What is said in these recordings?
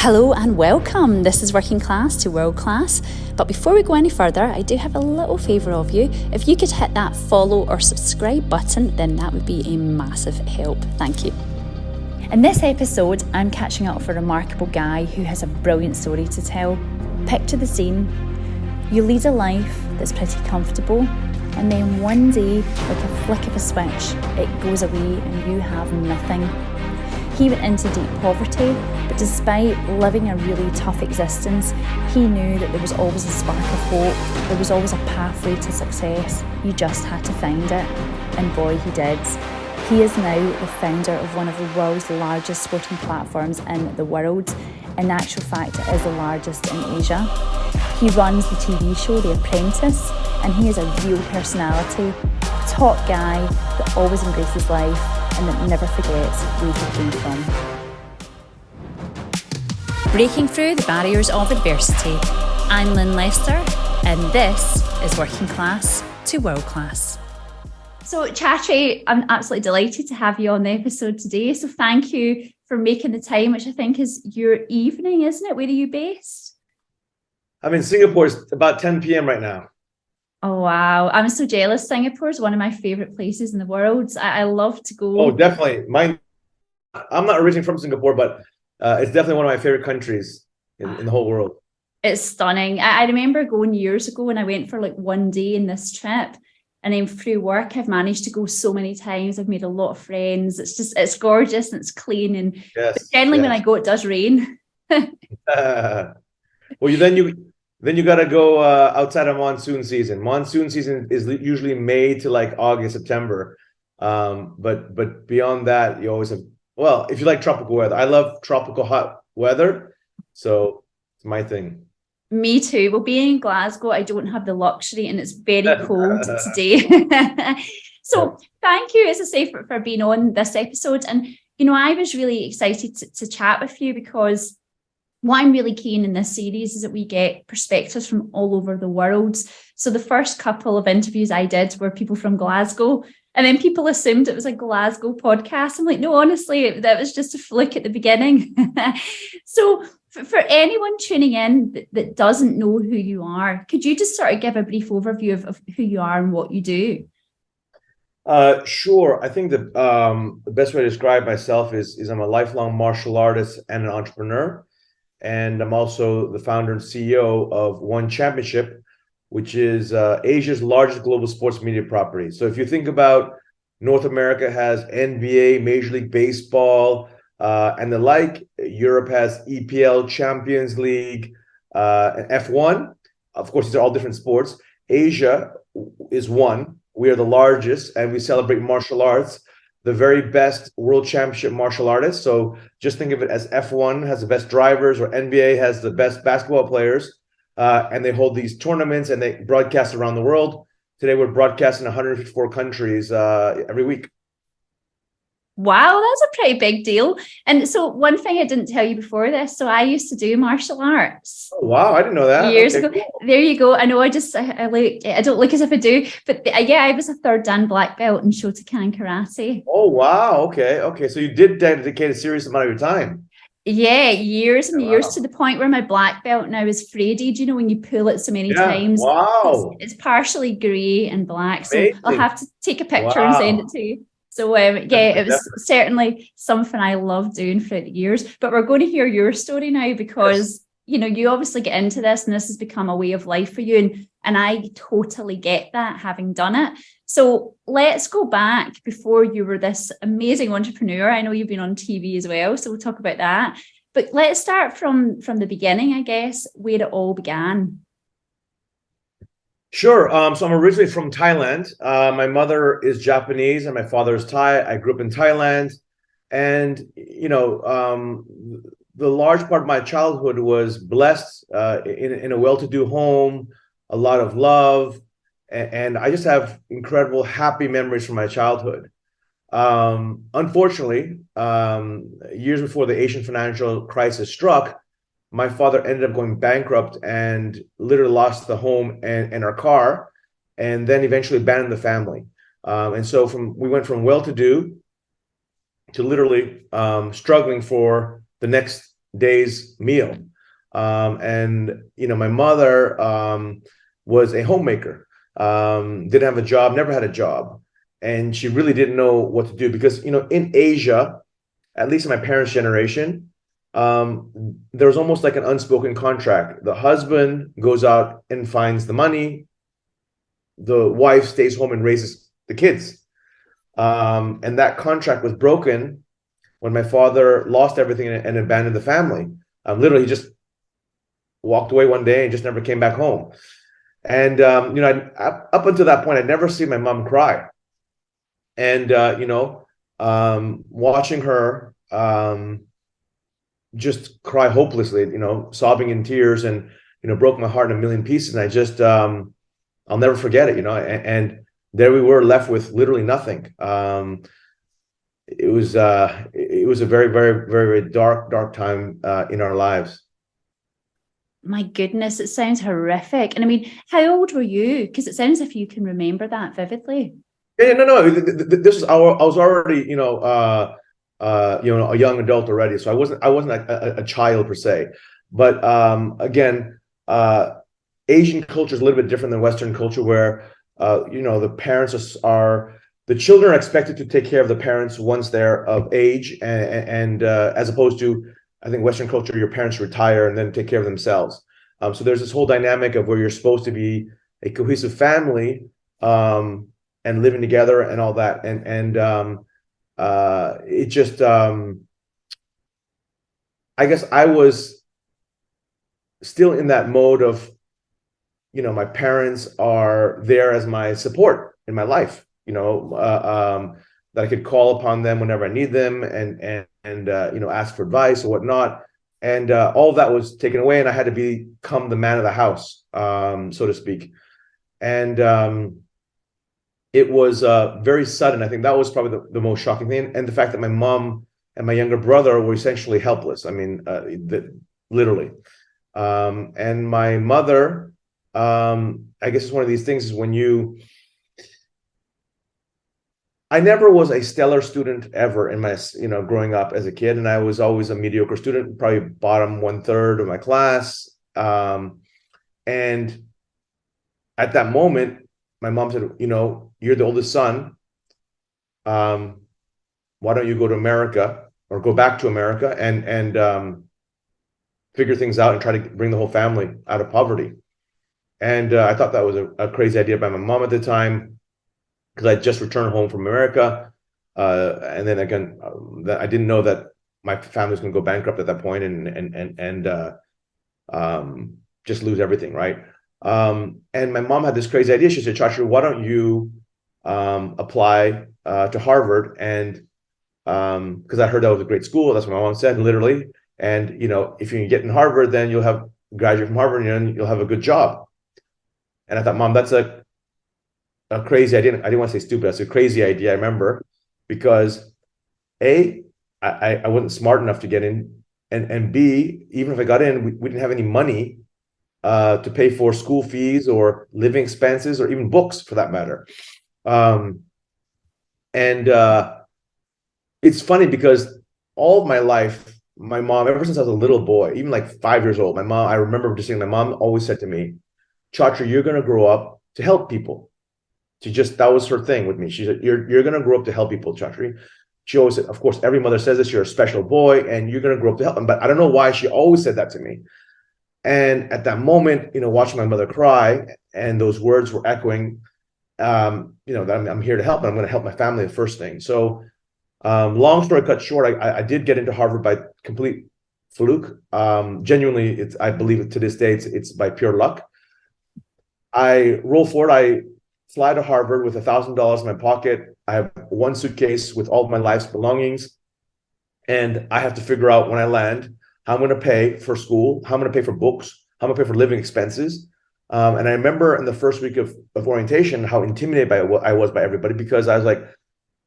Hello and welcome. This is Working Class to World Class. But before we go any further, I do have a little favour of you. If you could hit that follow or subscribe button, then that would be a massive help. Thank you. In this episode, I'm catching up with a remarkable guy who has a brilliant story to tell. Picture the scene. You lead a life that's pretty comfortable, and then one day, like a flick of a switch, it goes away and you have nothing. He went into deep poverty, but despite living a really tough existence, he knew that there was always a spark of hope, there was always a pathway to success. You just had to find it, and boy, he did. He is now the founder of one of the world's largest sporting platforms in the world. In actual fact, it is the largest in Asia. He runs the TV show The Apprentice, and he is a real personality, a top guy that always embraces life and that never forgets where he came from. Breaking through the barriers of adversity. I'm Lynn Lester, and this is Working Class to World Class. So Chatri, I'm absolutely delighted to have you on the episode today. So thank you for making the time, which I think is your evening, isn't it? Where are you based? I'm in Singapore. It's about 10 p.m. right now. Oh, wow. I'm so jealous. Singapore is one of my favorite places in the world. I love to go. Oh, definitely. I'm not originally from Singapore, but it's definitely one of my favorite countries in the whole world. It's stunning. I remember going years ago when I went for like one day in this trip. And then through work, I've managed to go so many times. I've made a lot of friends. It's gorgeous and it's clean. And yes, generally when I go, it does rain. Well, then you got to go outside of monsoon season. Monsoon season is usually May to like August, September. But beyond that, you always have, well, if you like tropical weather. I love tropical hot weather. So it's my thing. Me too. Well, being in Glasgow, I don't have the luxury and it's very cold today. So thank you, as I say, for being on this episode. And, you know, I was really excited to chat with you because what I'm really keen in this series is that we get perspectives from all over the world. So the first couple of interviews I did were people from Glasgow, and then people assumed it was a Glasgow podcast. I'm like, no, honestly, that was just a flick at the beginning. So for anyone tuning in that doesn't know who you are, could you just sort of give a brief overview of who you are and what you do? Sure. I think the best way to describe myself is I'm a lifelong martial artist and an entrepreneur. And I'm also the founder and CEO of One Championship, which is Asia's largest global sports media property. So if you think about North America has NBA, Major League Baseball, and the like. Europe has EPL, Champions League, and F1. Of course, these are all different sports. Asia is one. We are the largest, and we celebrate martial arts. The very best world championship martial artists. So just think of it as F1 has the best drivers, or NBA has the best basketball players, and they hold these tournaments and they broadcast around the world. Today, we're broadcasting 154 countries every week. Wow, that's a pretty big deal. And so one thing I didn't tell you before this, so I used to do martial arts. Oh, wow, I didn't know that. Years ago. Cool. There you go. I know I don't look as if I do, but I was a third Dan black belt in Shotokan karate. Oh, wow. Okay. So you did dedicate a serious amount of your time. Yeah, years and years, to the point where my black belt now is faded. You know, when you pull it so many times. Wow. It's partially grey and black. So amazing. I'll have to take a picture and send it to you. So it was certainly something I loved doing throughout the years. But we're going to hear your story now because, you know, you obviously get into this and this has become a way of life for you. And I totally get that, having done it. So let's go back before you were this amazing entrepreneur. I know you've been on TV as well, so we'll talk about that. But let's start from the beginning, I guess, where it all began. Sure. So I'm originally from Thailand. My mother is Japanese and my father is Thai. I grew up in Thailand. And, you know, the large part of my childhood was blessed in a well-to-do home, a lot of love. And I just have incredible, happy memories from my childhood. Unfortunately, years before the Asian financial crisis struck, my father ended up going bankrupt and literally lost the home and our car, and then eventually abandoned the family. And so we went from well-to-do to literally struggling for the next day's meal. And my mother was a homemaker, didn't have a job, never had a job, and she really didn't know what to do because in Asia, at least in my parents' generation, there was almost like an unspoken contract. The husband goes out and finds the money, the wife stays home and raises the kids. And that contract was broken when my father lost everything and abandoned the family. Literally, he just walked away one day and just never came back home. And up until that point, I'd never seen my mom cry. And watching her just cry hopelessly, sobbing in tears, and broke my heart in a million pieces. And I just I'll never forget it, and there we were left with literally nothing. It was a very, very, very dark time in our lives. My goodness, it sounds horrific. And I mean, how old were you? Because it sounds as if you can remember that vividly. Yeah, no. This is I was already, a young adult already, so I wasn't a child per se. But again, Asian culture is a little bit different than Western culture, where the parents are the children are expected to take care of the parents once they're of age, and as opposed to, I think, Western culture, your parents retire and then take care of themselves. So there's this whole dynamic of where you're supposed to be a cohesive family, and living together and all that, and it just I guess I was still in that mode of, my parents are there as my support in my life, that I could call upon them whenever I need them, and ask for advice or whatnot. And all of that was taken away, and I had to become the man of the house, so to speak. And it was very sudden. I think that was probably the most shocking thing, and the fact that my mom and my younger brother were essentially helpless. I mean, literally. And my mother, I guess it's one of these things, is when I never was a stellar student ever in my, growing up as a kid, and I was always a mediocre student, probably bottom 1/3 of my class. And at that moment, my mom said, you're the oldest son. Why don't you go to America, or go back to America, and figure things out and try to bring the whole family out of poverty? And I thought that was a crazy idea by my mom at the time, because I just returned home from America. And then again, I didn't know that my family was going to go bankrupt at that point, and just lose everything, right? And my mom had this crazy idea. She said, Chatri, why don't you apply to Harvard? And because I heard that was a great school. That's what my mom said, literally. And if you can get in Harvard, then you'll have graduate from Harvard, and you'll have a good job. And I thought, Mom, that's a crazy idea. I didn't want to say stupid. That's a crazy idea. I remember, because A, I wasn't smart enough to get in, and B, even if I got in, we didn't have any money to pay for school fees or living expenses, or even books for that matter. And it's funny, because all of my life, my mom, ever since I was a little boy, even like 5 years old, I remember just saying, my mom always said to me, Chatri, you're going to grow up to help people. That was her thing with me. She said, you're going to grow up to help people, Chatri. She always said, of course, every mother says this, you're a special boy and you're going to grow up to help them. But I don't know why she always said that to me. And at that moment, watching my mother cry, and those words were echoing, that I'm here to help, and I'm going to help my family, the first thing. So long story cut short, I did get into Harvard by complete fluke. Genuinely, I believe to this day, it's by pure luck. I roll forward. I fly to Harvard with $1,000 in my pocket. I have one suitcase with all of my life's belongings, and I have to figure out when I land how I'm going to pay for school, how I'm going to pay for books, how I'm going to pay for living expenses. And I remember in the first week of orientation how intimidated I was by everybody, because I was like,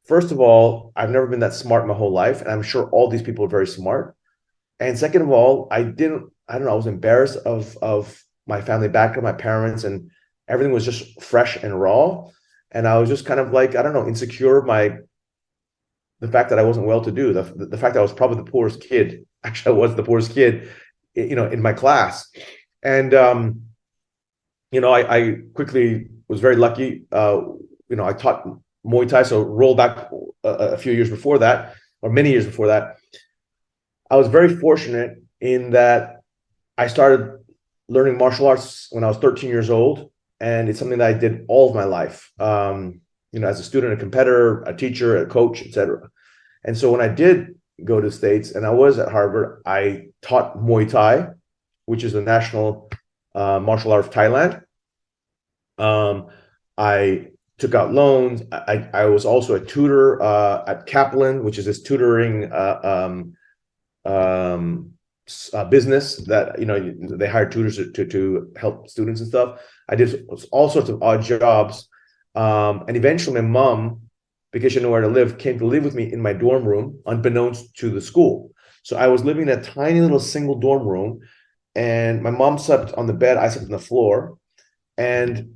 first of all, I've never been that smart my whole life, and I'm sure all these people are very smart. And second of all, I don't know, I was embarrassed of my family background, my parents, and everything was just fresh and raw. And I was just kind of like, I don't know, insecure of my the fact that I wasn't well to do, the fact that I was probably the poorest kid. Actually, I was the poorest kid, in my class. And I quickly was very lucky. I taught Muay Thai, so roll back a few years before that, or many years before that. I was very fortunate in that I started learning martial arts when I was 13 years old, and it's something that I did all of my life. As a student, a competitor, a teacher, a coach, etc. And so when I did go to the States and I was at Harvard, I taught Muay Thai, which is the national martial art of Thailand. I took out loans. I was also a tutor at Kaplan, which is this tutoring business that they hire tutors to help students and stuff. I did all sorts of odd jobs, and eventually my mom, because she didn't know where to live, came to live with me in my dorm room, unbeknownst to the school. So I was living in a tiny little single dorm room, and my mom slept on the bed. I slept on the floor, and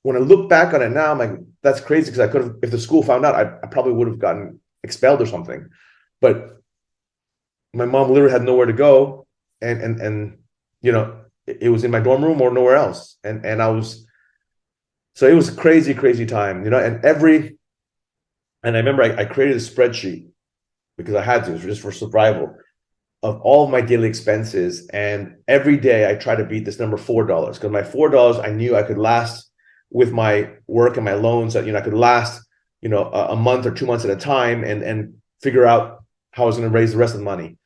when I look back on it now, I'm like, that's crazy, because I could have, if the school found out, I probably would have gotten expelled or something. But my mom literally had nowhere to go, and it was in my dorm room or nowhere else, and so it was a crazy, crazy time, and I remember I created a spreadsheet because I had to, just for survival, of all of my daily expenses, and every day I try to beat this number $4, because my $4 I knew I could last with my work and my loans, that I could last a month or 2 months at a time, and figure out how I was going to raise the rest of the money.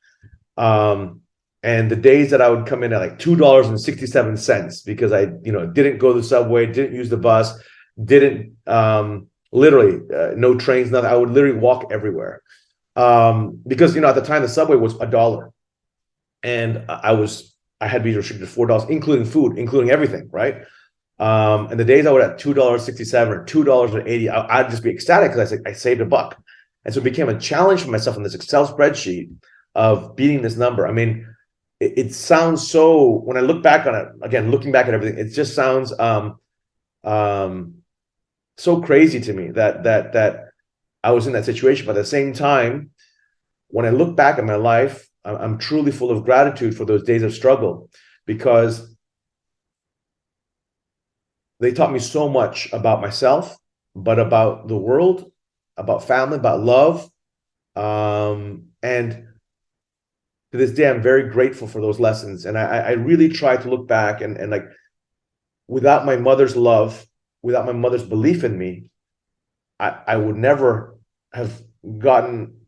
And the days that I would come in at like $2.67 because I didn't go to the subway, didn't use the bus, didn't literally no trains, nothing. I would literally walk everywhere, because at the time the subway was $1, and I had to be restricted to $4, including food, including everything, right? And the days I would at $2.67 or $2.80, I'd just be ecstatic because I saved $1. And so it became a challenge for myself in this Excel spreadsheet of beating this number. I mean, it sounds so, when I look back on it, again, looking back at everything, it just sounds so crazy to me that I was in that situation. But at the same time, when I look back at my life, I'm truly full of gratitude for those days of struggle, because they taught me so much about myself, but about the world, about family, about love. And to this day, I'm very grateful for those lessons. And I really try to look back and like, without my mother's love, without my mother's belief in me, I would never have gotten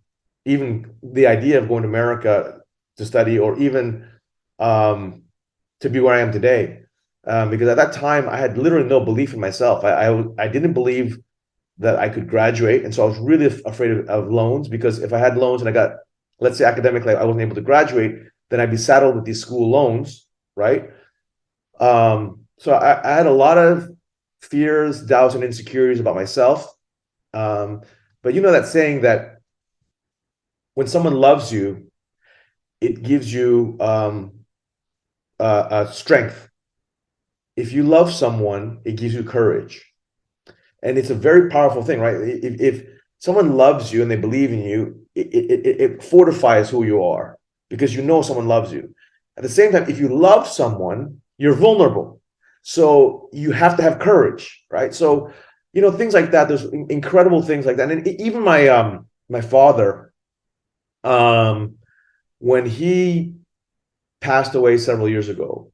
even the idea of going to America to study, or even to be where I am today. Because at that time, I had literally no belief in myself. I didn't believe that I could graduate. And so I was really afraid of loans, because if I had loans and I got, let's say academically, I wasn't able to graduate, then I'd be saddled with these school loans, right? So I had a lot of fears, doubts, and insecurities about myself. But that saying that when someone loves you, it gives you strength. If you love someone, it gives you courage. And it's a very powerful thing, right? If someone loves you and they believe in you, it fortifies who you are, because someone loves you. At the same time, if you love someone, you're vulnerable. So you have to have courage, right? So, things like that. There's incredible things like that. And even my father, when he passed away several years ago,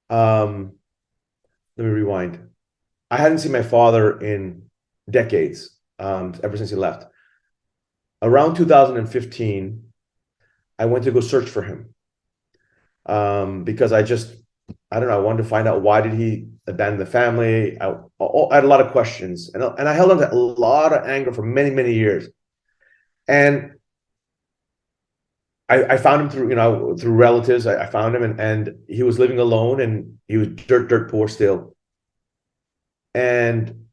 let me rewind. I hadn't seen my father in decades, ever since he left. Around 2015, I went to go search for him, because I don't know, I wanted to find out, why did he abandon the family? I had a lot of questions, and I held on to a lot of anger for many, many years. And I found him through relatives. I found him, and he was living alone, and he was dirt poor still. And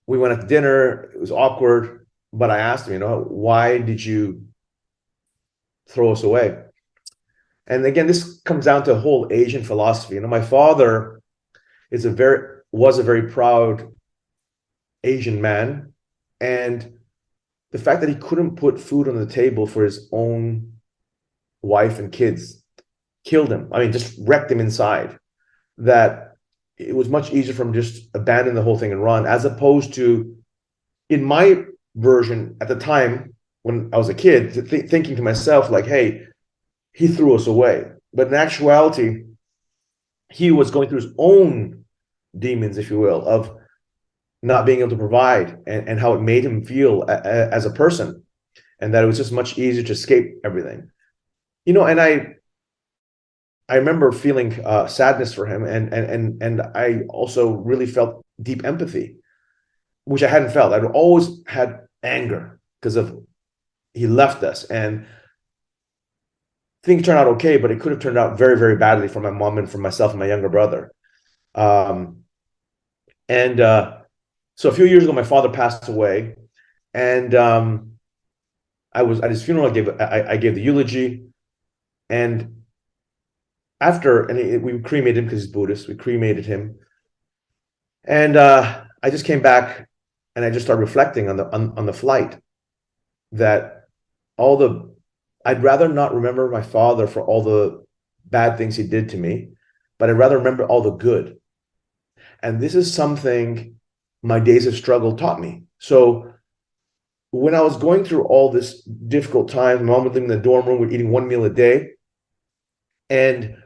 we went out to dinner. It was awkward, but I asked him, why did you throw us away? And again, this comes down to a whole Asian philosophy. My father was a very proud Asian man, and the fact that he couldn't put food on the table for his own wife and kids killed him. I mean, just wrecked him inside. That it was much easier for him to just abandon the whole thing and run, as opposed to, in my version at the time when I was a kid, thinking to myself, like, hey, he threw us away. But in actuality, he was going through his own demons, if you will, of not being able to provide, and how it made him feel as a person, and that it was just much easier to escape everything. And I remember feeling sadness for him, and I also really felt deep empathy, which I hadn't felt. I'd always had anger because of he left us, and things turned out okay, but it could have turned out very, very badly for my mom and for myself and my younger brother. And so a few years ago, my father passed away, and I was at his funeral. I gave the eulogy, and we cremated him because he's Buddhist. We cremated him, and I just came back, and I just started reflecting on the flight, that I'd rather not remember my father for all the bad things he did to me, but I'd rather remember all the good. And this is something my days of struggle taught me. So when I was going through all this difficult time, my mom was living in the dorm room, we're eating one meal a day. And,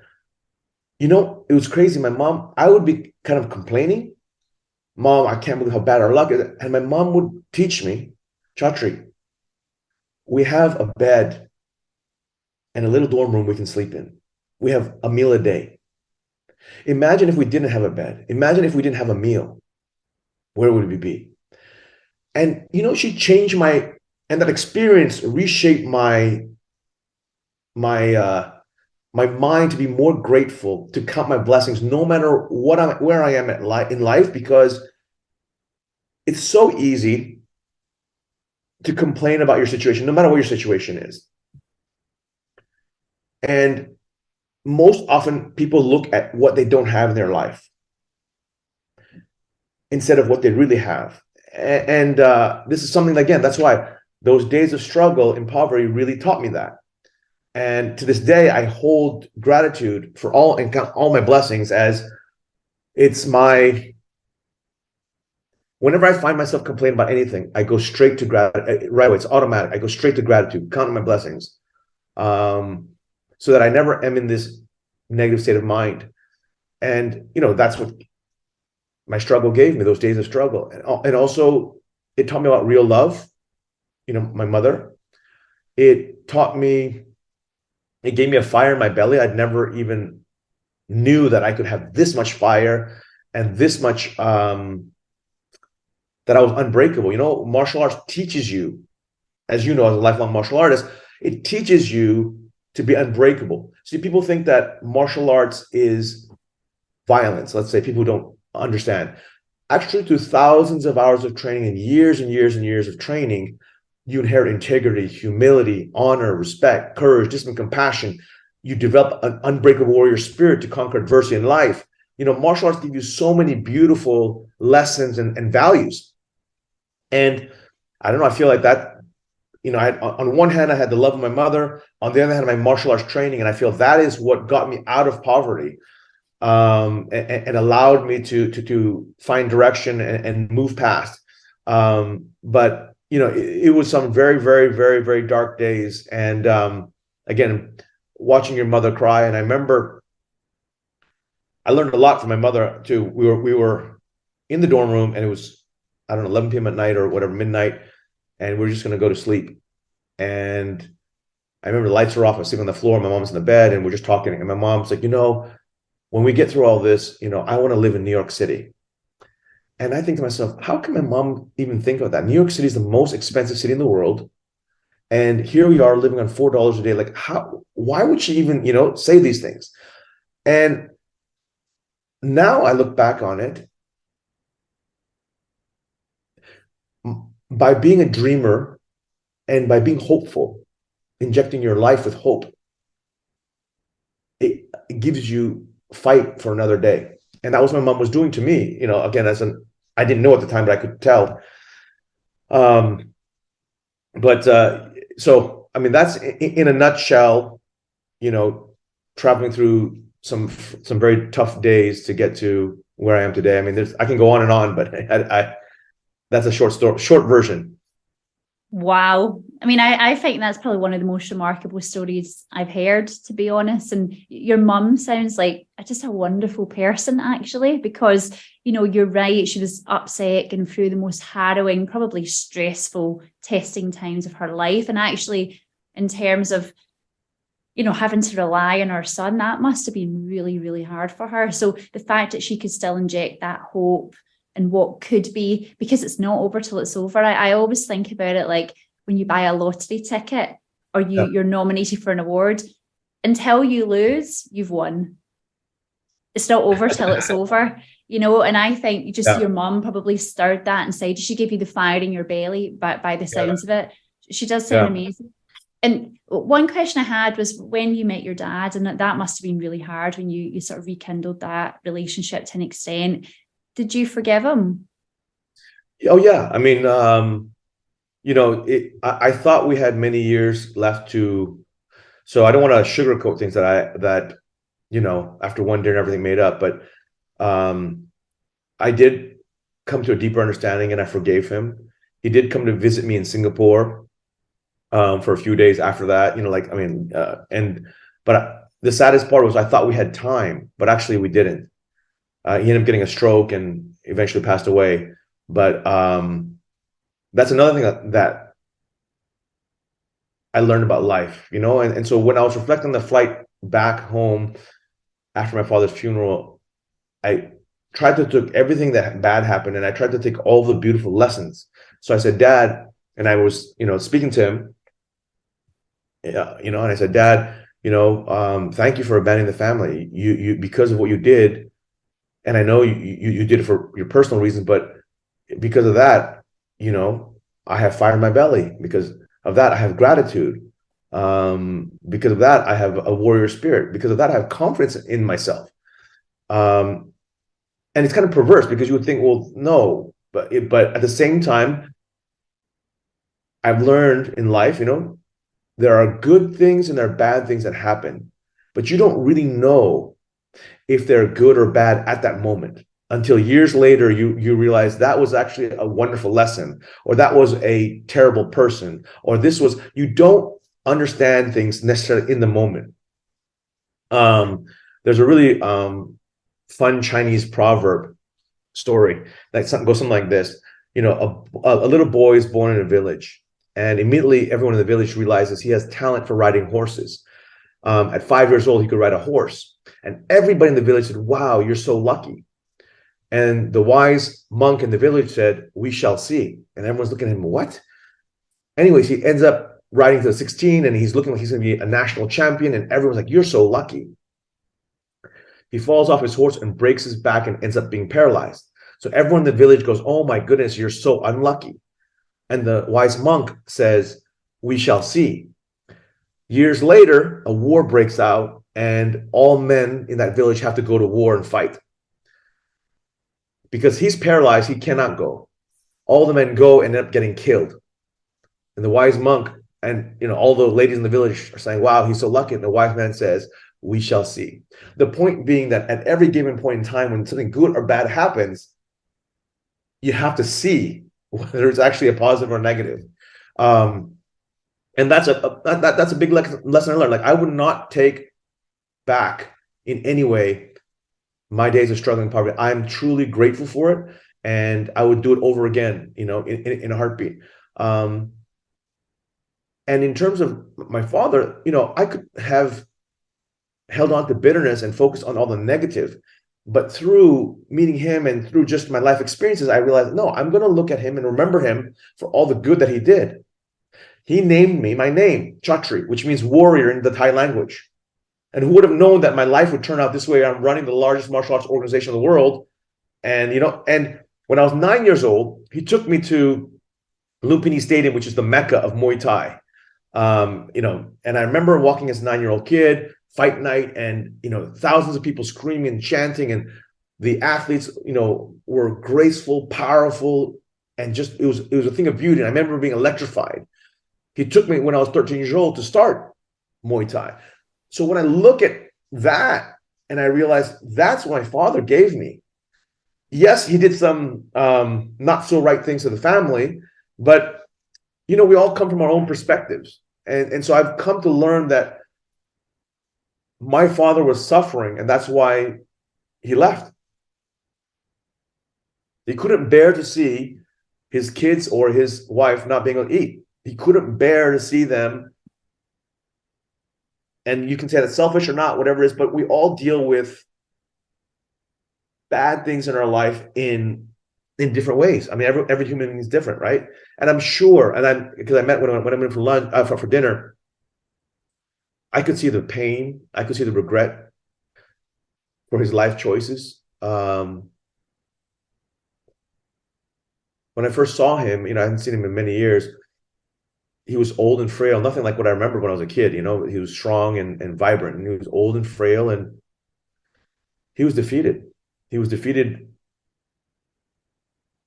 it was crazy. My mom, I would be kind of complaining, Mom, I can't believe how bad our luck is. And my mom would teach me, Chatri, we have a bed and a little dorm room we can sleep in. We have a meal a day. Imagine if we didn't have a bed. Imagine if we didn't have a meal. Where would we be? And, she changed and that experience reshaped my mind to be more grateful, to count my blessings, no matter where I am in life, because it's so easy to complain about your situation, no matter what your situation is. And most often people look at what they don't have in their life instead of what they really have. And this is something, again, that's why those days of struggle in poverty really taught me that. And to this day, I hold gratitude for all my blessings, as it's whenever I find myself complaining about anything, I go straight to gratitude. Right away, it's automatic. I go straight to gratitude, counting my blessings, so that I never am in this negative state of mind. And, that's what my struggle gave me, those days of struggle. And also, it taught me about real love. My mother, it gave me a fire in my belly. I'd never even knew that I could have this much fire and this much, that I was unbreakable. Martial arts teaches you, as you know, as a lifelong martial artist, it teaches you to be unbreakable. See, people think that martial arts is violence. Let's say people who don't understand. Actually, through thousands of hours of training and years and years and years of training, you inherit integrity, humility, honor, respect, courage, discipline, compassion. You develop an unbreakable warrior spirit to conquer adversity in life. Martial arts give you so many beautiful lessons and values. And I don't know, I feel like that, on one hand, I had the love of my mother. On the other hand, my martial arts training. And I feel that is what got me out of poverty, and allowed me to find direction and move past. But it was some very, very, very, very dark days. And again, watching your mother cry. And I remember I learned a lot from my mother too. We were in the dorm room, and it was, I don't know, 11 p.m. at night or whatever, midnight. And we we're just going to go to sleep. And I remember the lights were off. I was sitting on the floor. My mom's in the bed, and we're just talking. And my mom's like, when we get through all this, I want to live in New York City. And I think to myself, how can my mom even think of that? New York City is the most expensive city in the world. And here we are living on $4 a day. Like, why would she even, say these things? And now I look back on it, by being a dreamer and by being hopeful, injecting your life with hope, it gives you fight for another day. And that was what my mom was doing to me, again, I didn't know at the time, but I could tell. But so I mean, that's in a nutshell, you know, traveling through some very tough days to get to where I am today. I mean, I can go on and on, but that's a short story, short version. Wow. I mean, I think that's probably one of the most remarkable stories I've heard, to be honest. And your mum sounds like just a wonderful person, actually, because, you're right. She was upset and through the most harrowing, probably stressful testing times of her life. And actually, in terms of, having to rely on her son, that must have been really, really hard for her. So the fact that she could still inject that hope and what could be, because it's not over till it's over. I always think about it like when you buy a lottery ticket or Yeah. you're nominated for an award, until you lose, you've won. It's not over till it's over, and I think just Yeah. your mum probably stirred that inside. She gave you the fire in your belly by the Yeah. sounds of it. She does sound Yeah. amazing. And one question I had was when you met your dad, and that must have been really hard when you sort of rekindled that relationship to an extent. Did you forgive him? Oh yeah. I mean, I thought we had many years left to, so I don't want to sugarcoat things that after one dinner everything made up, but um I did come to a deeper understanding and I forgave him. He did come to visit me in Singapore for a few days after that, like, I mean, the saddest part was I thought we had time, but actually we didn't. He ended up getting a stroke and eventually passed away. But that's another thing that I learned about life, and so when I was reflecting on the flight back home after my father's funeral, I tried to take everything that bad happened and I tried to take all the beautiful lessons. So I said, Dad, and I was, speaking to him, and I said, Dad, thank you for abandoning the family. You because of what you did, and I know you did it for your personal reasons, but because of that, I have fire in my belly. Because of that, I have gratitude. Because of that, I have a warrior spirit. Because of that, I have confidence in myself. Um, and it's kind of perverse because you would think, well, no, but at the same time, I've learned in life, there are good things and there are bad things that happen, but you don't really know if they're good or bad at that moment until years later you realize that was actually a wonderful lesson, or that was a terrible person, or this was, you don't understand things necessarily in the moment. There's a really fun Chinese proverb story that goes something like this. A little boy is born in a village, and immediately everyone in the village realizes he has talent for riding horses. At 5 years old, he could ride a horse, and everybody in the village said, "Wow, you're so lucky." And the wise monk in the village said, "We shall see." And everyone's looking at him, what? Anyways, he ends up riding to 16, and he's looking like he's going to be a national champion, and everyone's like, "You're so lucky." He falls off his horse and breaks his back and ends up being paralyzed. So everyone in the village goes, "Oh my goodness, you're so unlucky." And the wise monk says, "We shall see." Years later, a war breaks out, and all men in that village have to go to war and fight. Because he's paralyzed, he cannot go. All the men go and end up getting killed. And the wise monk and all the ladies in the village are saying, "Wow, he's so lucky." And the wise man says, "We shall see." The point being that at every given point in time, when something good or bad happens, you have to see whether it's actually a positive or negative. And that's a big lesson I learned. Like, I would not take back in any way my days of struggling poverty. I'm truly grateful for it, and I would do it over again, in a heartbeat. And in terms of my father, I could have held on to bitterness and focused on all the negative. But through meeting him and through just my life experiences, I realized, no, I'm going to look at him and remember him for all the good that he did. He named me my name, Chatri, which means warrior in the Thai language. And who would have known that my life would turn out this way? I'm running the largest martial arts organization in the world. And when I was 9 years old, he took me to Lumpini Stadium, which is the mecca of Muay Thai. And I remember walking as a 9-year-old kid, fight night, and thousands of people screaming and chanting, and the athletes, were graceful, powerful, and just it was a thing of beauty. And I remember being electrified. He took me when I was 13 years old to start Muay Thai. So when I look at that and I realize that's what my father gave me. Yes, he did some not so right things to the family, but we all come from our own perspectives. And so I've come to learn that my father was suffering, and that's why he left. He couldn't bear to see his kids or his wife not being able to eat. He couldn't bear to see them. And you can say that's selfish or not, whatever it is, but we all deal with bad things in our life in different ways. I mean, every human being is different, right? And I'm sure, and because I met when I went for lunch for dinner, I could see the pain, I could see the regret for his life choices. When I first saw him, I hadn't seen him in many years. He was old and frail, nothing like what I remember when I was a kid. He was strong and vibrant, and he was old and frail, and he was defeated. He was defeated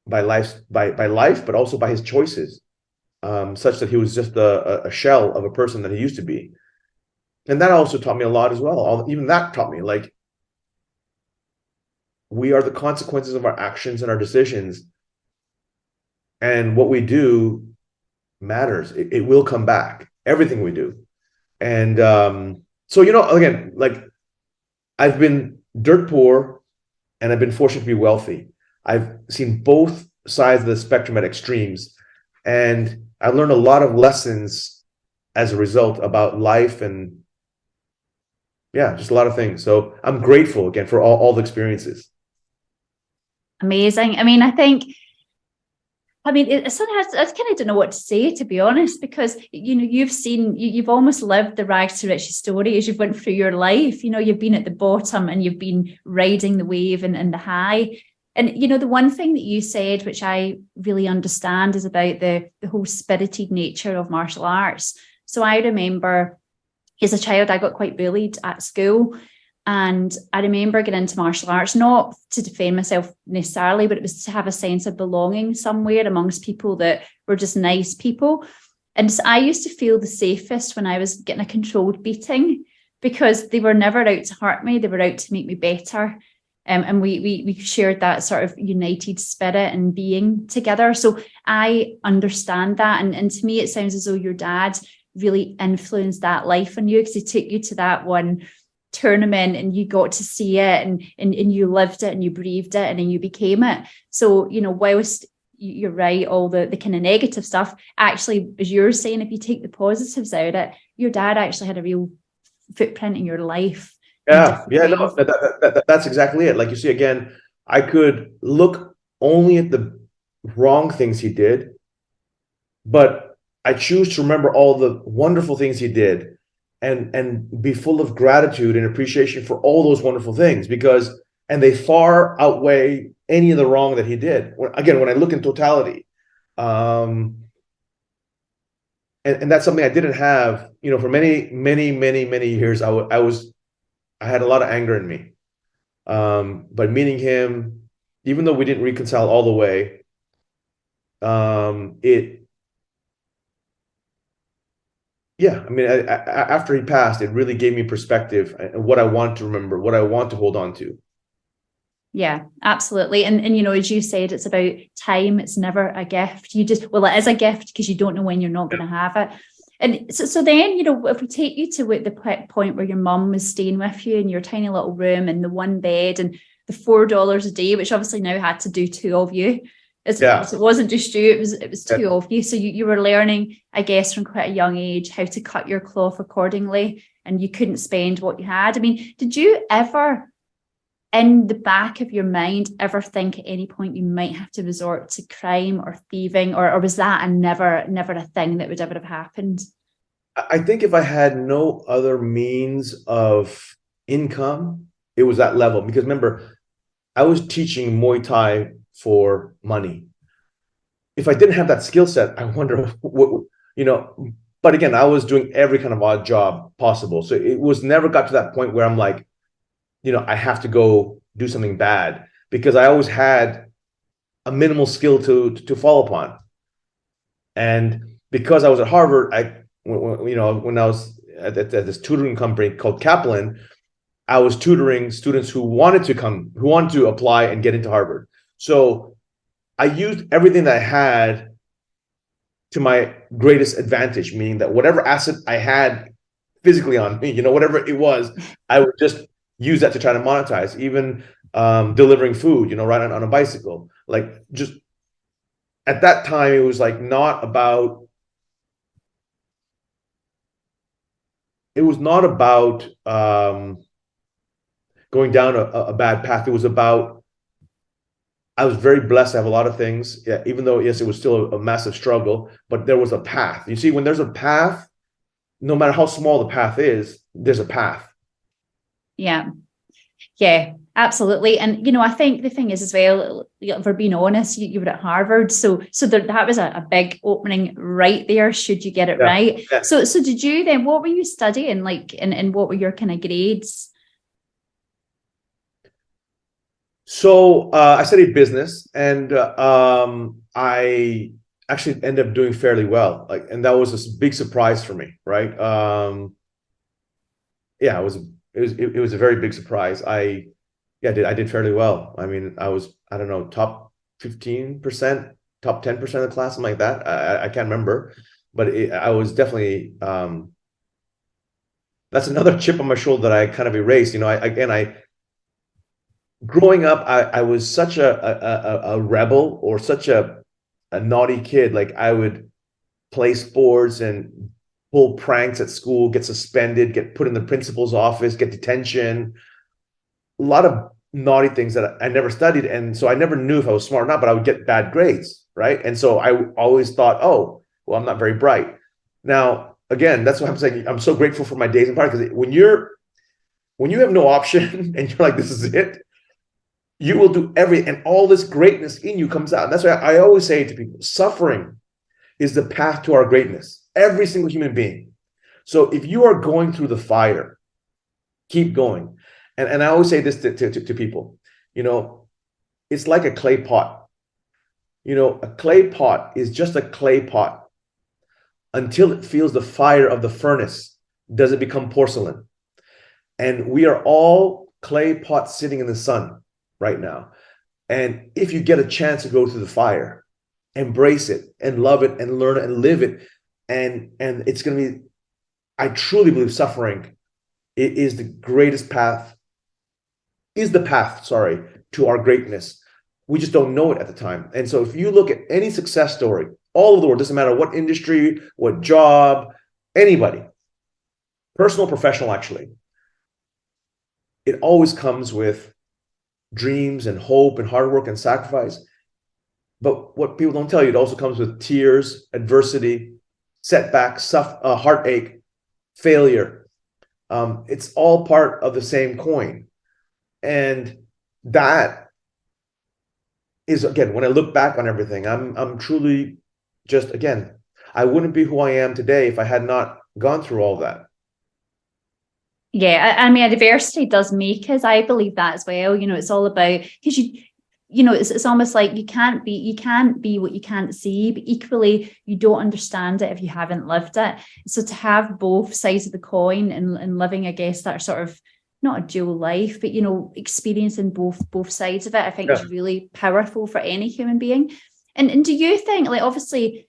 by life, but also by his choices, such that he was just a shell of a person that he used to be. And that also taught me a lot as well. Even that taught me, like, we are the consequences of our actions and our decisions. And what we do matters. It will come back. Everything we do. And so, again, like, I've been dirt poor and I've been fortunate to be wealthy. I've seen both sides of the spectrum at extremes. And I learned a lot of lessons as a result about life and, yeah, just a lot of things. So I'm grateful again for all the experiences. Amazing. I mean, sometimes I kind of don't know what to say, to be honest, because, you've almost lived the rags to riches story as you've went through your life. You've been at the bottom and you've been riding the wave and the high. And, the one thing that you said, which I really understand, is about the whole spirited nature of martial arts. So I remember as a child, I got quite bullied at school. And I remember getting into martial arts, not to defend myself necessarily, but it was to have a sense of belonging somewhere amongst people that were just nice people. And so I used to feel the safest when I was getting a controlled beating, because they were never out to hurt me. They were out to make me better. And we shared that sort of united spirit and being together. So I understand that. And to me, it sounds as though your dad really influenced that life on you, because he took you to that one tournament and you got to see it and you lived it and you breathed it and then you became it. So, whilst you're right, all the kind of negative stuff, actually, as you're saying, if you take the positives out of it, your dad actually had a real footprint in your life. Yeah, no, that's exactly it. Like you see, again, I could look only at the wrong things he did, but I choose to remember all the wonderful things he did and be full of gratitude and appreciation for all those wonderful things, and they far outweigh any of the wrong that he did. When I look in totality, and that's something I didn't have, for many, many, many, many years. I had a lot of anger in me. But meeting him, even though we didn't reconcile all the way, after he passed, it really gave me perspective and what I want to remember, what I want to hold on to. Yeah, absolutely. And as you said, it's about time. It's never a gift. It is a gift because you don't know when you're not going to have it. And so then, if we take you to the point where your mum was staying with you in your tiny little room and the one bed and the $4 a day, which obviously now had to do two of you. It wasn't just you, it was two of you. So you were learning, I guess, from quite a young age how to cut your cloth accordingly, and you couldn't spend what you had. I mean, did you ever, in the back of your mind, ever think at any point you might have to resort to crime or thieving, or was that never a thing that would ever have happened? I think if I had no other means of income, it was that level. Because remember, I was teaching Muay Thai for money. If I didn't have that skill set, I wonder what, but again, I was doing every kind of odd job possible. So it was never got to that point where I'm like, I have to go do something bad, because I always had a minimal skill to fall upon. And because I was at Harvard, when I was at this tutoring company called Kaplan, I was tutoring students who wanted to apply and get into Harvard. So I used everything that I had to my greatest advantage, meaning that whatever asset I had physically on me, whatever it was, I would just use that to try to monetize, even delivering food, right on a bicycle. Like, just at that time, it was like not about, going down a bad path. It was about, I was very blessed to have a lot of things. Yeah, even though, yes, it was still a massive struggle, but there was a path. You see, when there's a path, no matter how small the path is, there's a path. Yeah. Yeah, absolutely. And, I think the thing is as well, if we're being honest, you were at Harvard. So that was a big opening right there, should you get it right. Yeah. So did you then, what were you studying, like, and what were your kind of grades? So I studied business, and I actually ended up doing fairly well. And that was a big surprise for me, right? Yeah, it was a very big surprise. I did fairly well. I mean, I was, I don't know, top 15%, top 10% of the class, something like that. I can't remember, but I was definitely, that's another chip on my shoulder that I kind of erased. Growing up, I was such a rebel, or such a naughty kid. Like, I would play sports and pull pranks at school, get suspended, get put in the principal's office, get detention, a lot of naughty things that I never studied. And so I never knew if I was smart or not, but I would get bad grades, right? And so I always thought, oh, well, I'm not very bright. Now, again, that's what I'm saying. I'm so grateful for my days in part, because when you have no option and you're like, this is it, you will do everything, and all this greatness in you comes out. And that's why I always say to people, suffering is the path to our greatness. Every single human being. So if you are going through the fire, keep going. And I always say this to people, it's like a clay pot. A clay pot is just a clay pot until it feels the fire of the furnace. Does it become porcelain? And we are all clay pots sitting in the sun right now. And if you get a chance to go through the fire, embrace it and love it and learn it and live it. And it's going to be, I truly believe suffering is the greatest path, to our greatness. We just don't know it at the time. And so if you look at any success story, all over the world, doesn't matter what industry, what job, anybody, personal, professional, actually, it always comes with dreams and hope and hard work and sacrifice. But what people don't tell you, it also comes with tears, adversity, setbacks, heartache, failure. It's all part of the same coin. And that is, again, when I look back on everything, I'm truly just, again, I wouldn't be who I am today if I had not gone through all that. Yeah, I mean, adversity does make us. I believe that as well. It's all about, because it's almost like you can't be what you can't see, but equally you don't understand it if you haven't lived it. So to have both sides of the coin and living, I guess, that sort of, not a dual life, but experiencing both sides of it, I think is really powerful for any human being. And do you think, like, obviously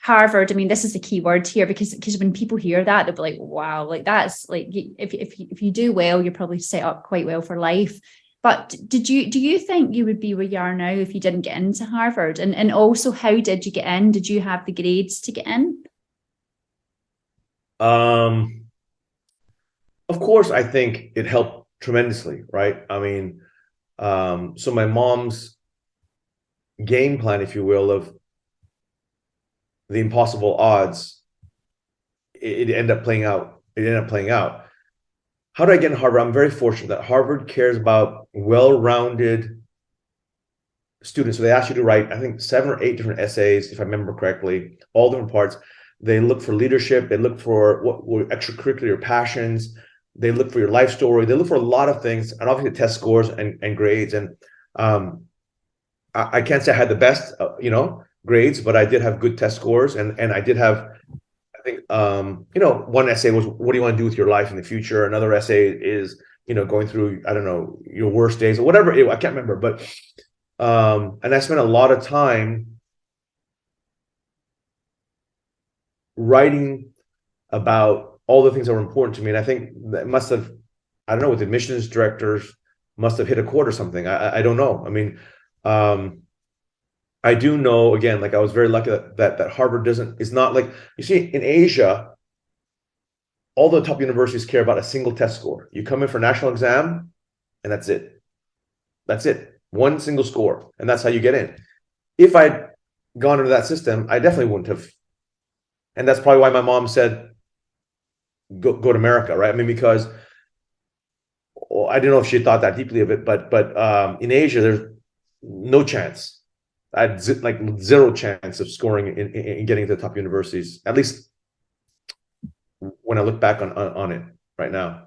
Harvard, I mean, this is the key word here, because when people hear that, they'll be like, wow, like, that's like, if you do well, you're probably set up quite well for life. But do you think you would be where you are now if you didn't get into Harvard? And also, how did you get in? Did you have the grades to get in? Of course, I think it helped tremendously, right? I mean, so my mom's game plan, if you will, of the impossible odds, it ended up playing out. How did I get in Harvard? I'm very fortunate that Harvard cares about well-rounded students. So they ask you to write, I think, 7 or 8 different essays, if I remember correctly, all different parts. They look for leadership. They look for what were extracurricular passions. They look for your life story. They look for a lot of things, and obviously test scores and grades. And I can't say I had the best, grades, but I did have good test scores, and I did have, I think, one essay was, what do you want to do with your life in the future? Another essay is, going through, I don't know, your worst days or whatever. I can't remember, but and I spent a lot of time writing about all the things that were important to me. And I think that must have, I don't know, with admissions directors must have hit a chord or something. I don't know. I mean, I do know, again, like I was very lucky that Harvard is not like, you see, in Asia, all the top universities care about a single test score. You come in for a national exam, and that's it. That's it. One single score, and that's how you get in. If I'd gone into that system, I definitely wouldn't have. And that's probably why my mom said, go to America, right? I mean, because I don't know if she thought that deeply of it, but in Asia, there's no chance. I had like zero chance of scoring in getting to the top universities, at least when I look back on it right now.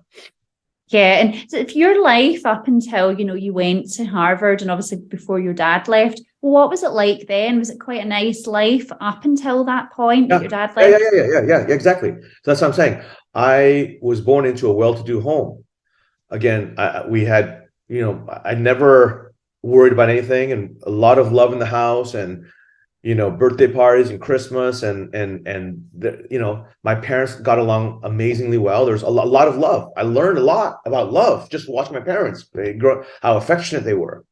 Yeah, and so if your life up until, you went to Harvard and obviously before your dad left, what was it like then? Was it quite a nice life up until that point that your dad left? Yeah, exactly. So that's what I'm saying. I was born into a well-to-do home. Again, we had, I never worried about anything, and a lot of love in the house, and birthday parties and Christmas, and my parents got along amazingly well. There's a lot of love. I learned a lot about love just watching my parents. How affectionate they were,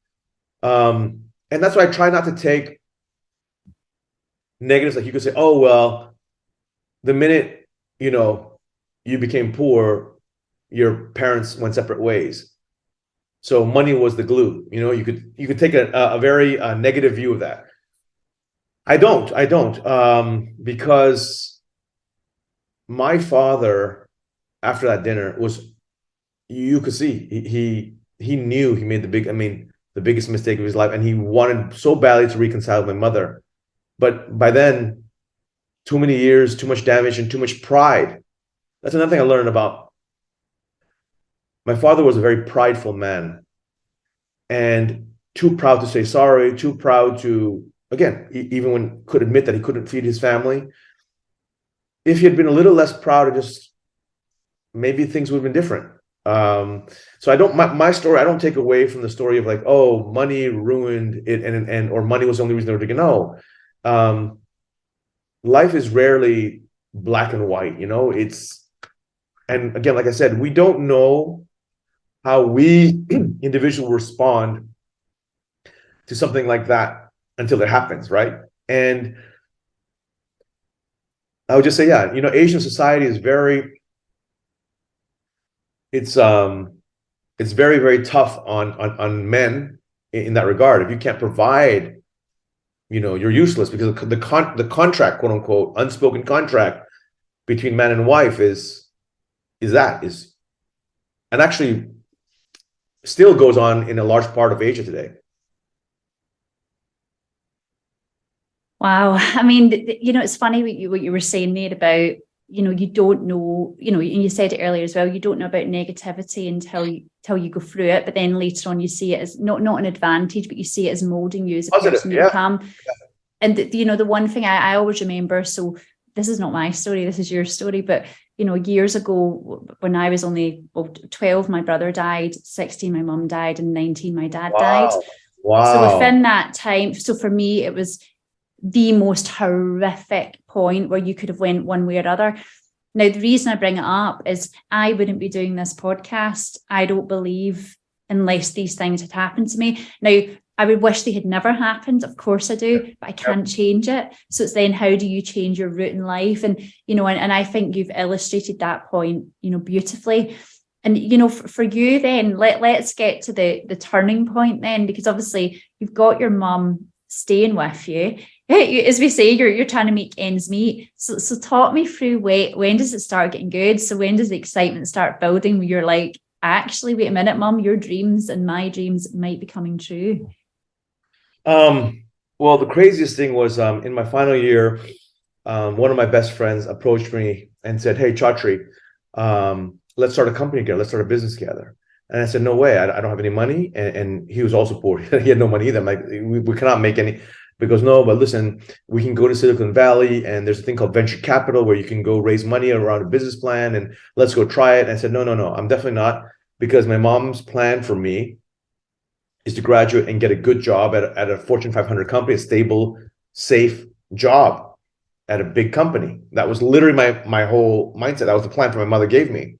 and that's why I try not to take negatives. Like, you could say, oh well, the minute you became poor, your parents went separate ways, so money was the glue. You could take a very negative view of that. I don't, because my father, after that dinner, you could see he knew he made the biggest mistake of his life, and he wanted so badly to reconcile with my mother. But by then, too many years, too much damage, and too much pride. That's another thing I learned about. My father was a very prideful man, and too proud to say sorry, too proud to, again, even when could admit that he couldn't feed his family. If he had been a little less proud, maybe things would have been different. So I don't, my story, I don't take away from the story of like, oh, money ruined it, and or money was the only reason they were together. No, life is rarely black and white. And again, like I said, we don't know how we individuals respond to something like that until it happens, right? And I would just say, yeah, Asian society is it's very, very tough on men in that regard. If you can't provide, you're useless, because the contract, quote unquote, unspoken contract between man and wife is and actually still goes on in a large part of Asia today. Wow. I mean, it's funny what you were saying there about, you don't know, and you said it earlier as well, you don't know about negativity until you go through it. But then later on, you see it as not an advantage, but you see it as molding you as a person you become. Yeah. And, the one thing I always remember, so this is not my story, this is your story, but, years ago, when I was only 12, my brother died, 16, my mum died, and 19, my dad died. Wow. So within that time, so for me, it was the most horrific point where you could have went one way or other. Now, the reason I bring it up is I wouldn't be doing this podcast, I don't believe, unless these things had happened to me. Now, I would wish they had never happened. Of course I do, but I can't change it. So it's then, how do you change your route in life? And, and I think you've illustrated that point, beautifully. And, for you then, let's get to the turning point then, because obviously you've got your mum staying with you. As we say, you're trying to make ends meet. So talk me through, when does it start getting good? So when does the excitement start building where you're like, actually, wait a minute, Mum, your dreams and my dreams might be coming true? Well, the craziest thing was in my final year, one of my best friends approached me and said, hey, Chatri, let's start a company together. Let's start a business together. And I said, no way, I don't have any money. And he was also poor. He had no money either. I'm like, we cannot make any. Because no, but listen, we can go to Silicon Valley and there's a thing called venture capital where you can go raise money around a business plan and let's go try it. And I said, no, no, no, I'm definitely not, because my mom's plan for me is to graduate and get a good job at a Fortune 500 company, a stable, safe job at a big company. That was literally my whole mindset. That was the plan that my mother gave me.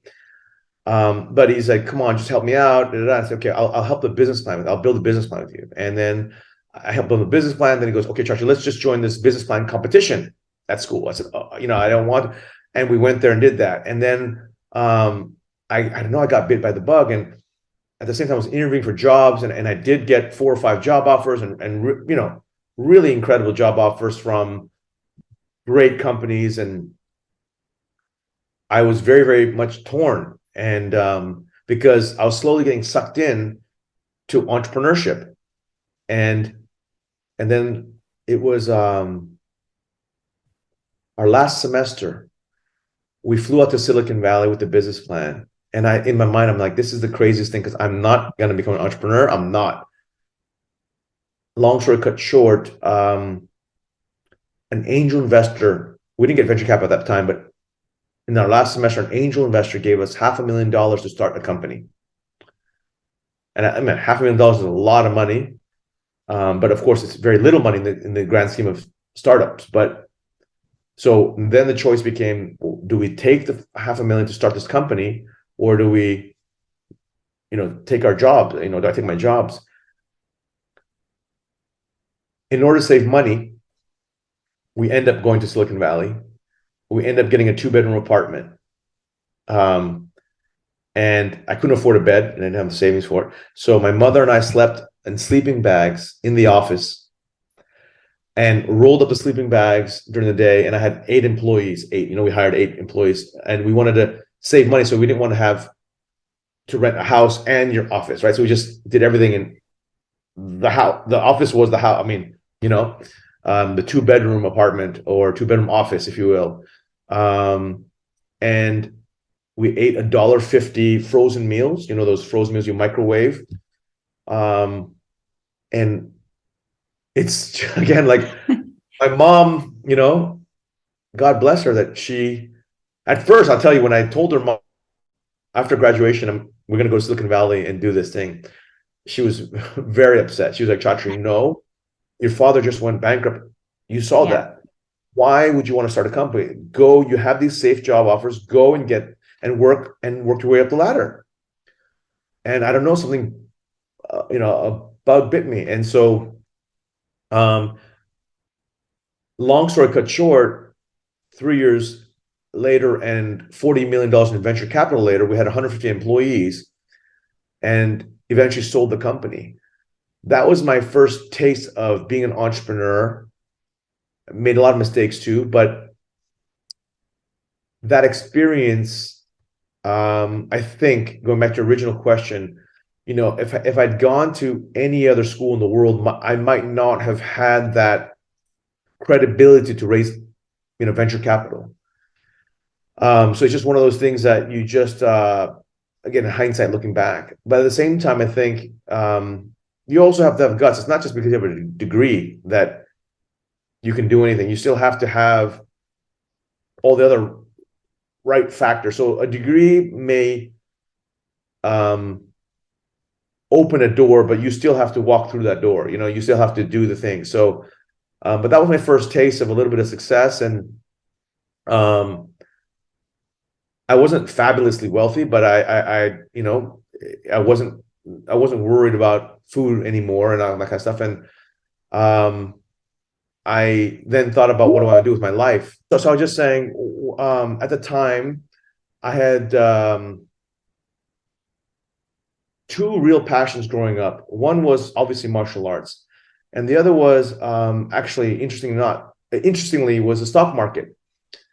But he's like, come on, just help me out. I said, okay, I'll help the business plan I'll build a business plan with you. And then I helped build a business plan. Then he goes, okay, Chatri, let's just join this business plan competition at school. I said, oh, I don't want. And we went there and did that. And then I don't know, I got bit by the bug. And at the same time, I was interviewing for jobs, and I did get 4 or 5 job offers, and really incredible job offers from great companies. And I was very, very much torn, and because I was slowly getting sucked in to entrepreneurship, and then it was our last semester. We flew out to Silicon Valley with the business plan, and in my mind, I'm like, this is the craziest thing, because I'm not going to become an entrepreneur. I'm not. Long story cut short, an angel investor. We didn't get venture capital at that time, but in our last semester, an angel investor gave us $500,000 to start a company. And I mean, $500,000 is a lot of money, but of course, it's very little money in the grand scheme of startups. But so then the choice became: do we take the $500,000 to start this company, or do we, take our jobs? Do I take my jobs? In order to save money, we end up going to Silicon Valley. We end up getting a 2-bedroom apartment. And I couldn't afford a bed, and I didn't have the savings for it. So my mother and I slept in sleeping bags in the office and rolled up the sleeping bags during the day. And I had 8 employees, we hired 8 employees, and we wanted to save money. So we didn't want to have to rent a house and your office, right? So we just did everything in the house. The office was the house. I mean, the 2-bedroom apartment or 2-bedroom office, if you will. And we ate $1.50 frozen meals, those frozen meals you microwave. And it's, again, like my mom, God bless her, that she, at first, I'll tell you, when I told her, mom, after graduation, we're going to go to Silicon Valley and do this thing, she was very upset. She was like, Chatri, no, your father just went bankrupt. You saw that. Why would you want to start a company? Go, you have these safe job offers, go and get and work your way up the ladder. And I don't know, something, a bug bit me. And so, long story cut short, 3 years later and $40 million in venture capital later, we had 150 employees and eventually sold the company. That was my first taste of being an entrepreneur. I made a lot of mistakes too, but that experience, I think, going back to your original question, if I'd gone to any other school in the world, I might not have had that credibility to raise, venture capital. So it's just one of those things that you just, again, in hindsight, looking back. But at the same time, I think you also have to have guts. It's not just because you have a degree that you can do anything. You still have to have all the other right factors. So a degree may open a door, but you still have to walk through that door. You still have to do the thing. So, but that was my first taste of a little bit of success. And I wasn't fabulously wealthy, but I wasn't worried about food anymore and all that kind of stuff. And I then thought about, what do I want to do with my life? So I was just saying, at the time, I had 2 real passions growing up. One was obviously martial arts, and the other was actually, interestingly, was the stock market.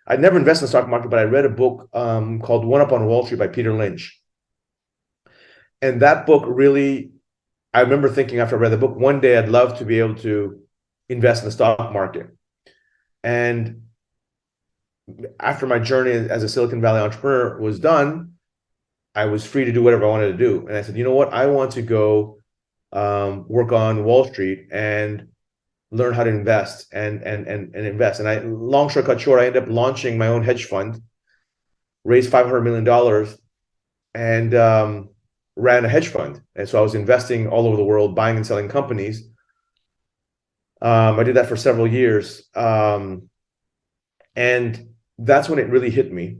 I'd never invested in the stock market, but I read a book called One Up on Wall Street by Peter Lynch. And that book really, I remember thinking after I read the book, one day I'd love to be able to invest in the stock market. And after my journey as a Silicon Valley entrepreneur was done, I was free to do whatever I wanted to do. And I said, you know what? I want to go work on Wall Street and learn how to invest and invest. And long story cut short, I ended up launching my own hedge fund, raised $500 million, and ran a hedge fund. And so I was investing all over the world, buying and selling companies. I did that for several years. And that's when it really hit me.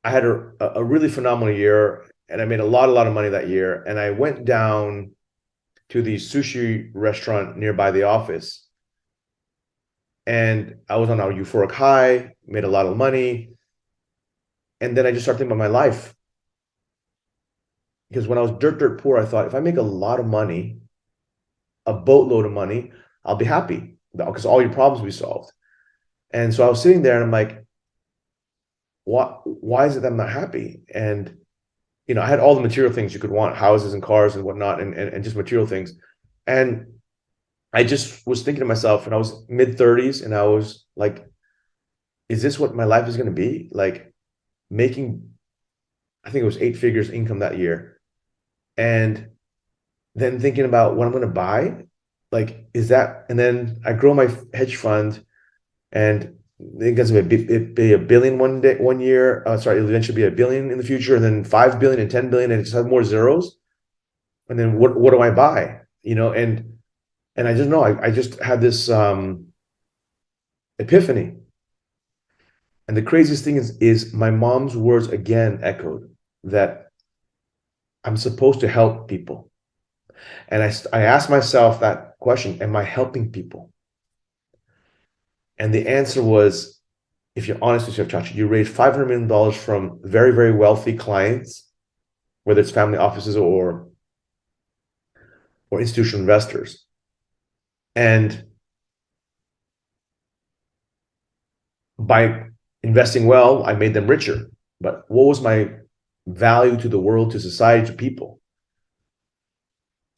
I had a really phenomenal year, and I made a lot of money that year. And I went down to the sushi restaurant nearby the office, and I was on a euphoric high, made a lot of money. And then I just started thinking about my life. Because when I was dirt poor, I thought, if I make a lot of money, a boatload of money, I'll be happy because all your problems will be solved. And so I was sitting there and I'm like, why is it that I'm not happy? And, I had all the material things you could want, houses and cars and whatnot, and just material things. And I just was thinking to myself, and I was mid-30s, and I was like, is this what my life is going to be? Like making, I think it was 8 figures income that year. And then thinking about what I'm going to buy, like, is that, and then I grow my hedge fund, and it gets to be a billion one year. Sorry, it'll eventually be a billion in the future, and then 5 billion and 10 billion, and it just has more zeros. And then what do I buy? And I just know I just had this epiphany. And the craziest thing is my mom's words again echoed that I'm supposed to help people. And I asked myself that question, am I helping people? And the answer was, if you're honest with yourself, Chatri, you raised $500 million from very, very wealthy clients, whether it's family offices or institutional investors. And by investing well, I made them richer. But what was my value to the world, to society, to people?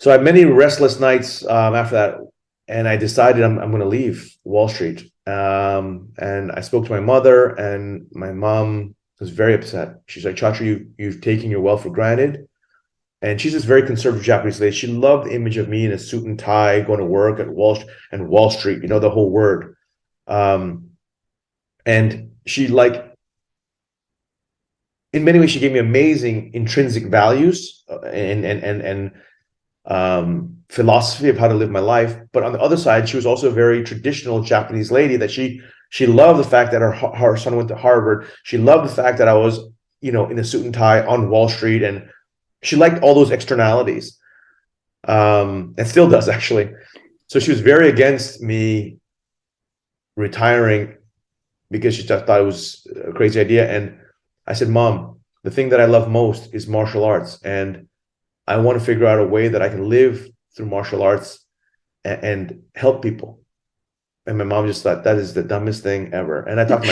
So I had many restless nights after that, and I decided I'm going to leave Wall Street. And I spoke to my mother, and my mom was very upset. She's like, Chatri, you've taken your wealth for granted. And she's this very conservative Japanese lady. She loved the image of me in a suit and tie going to work at Wall Street, the whole word. And she in many ways, she gave me amazing intrinsic values and philosophy of how to live my life. But on the other side, she was also a very traditional Japanese lady that she loved the fact that her son went to Harvard. She loved the fact that I was, in a suit and tie on Wall Street, and she liked all those externalities, and still does, actually. So she was very against me retiring because she just thought it was a crazy idea. And I said, Mom, the thing that I love most is martial arts, and I want to figure out a way that I can live through martial arts and help people. And my mom just thought, that is the dumbest thing ever. And I talked to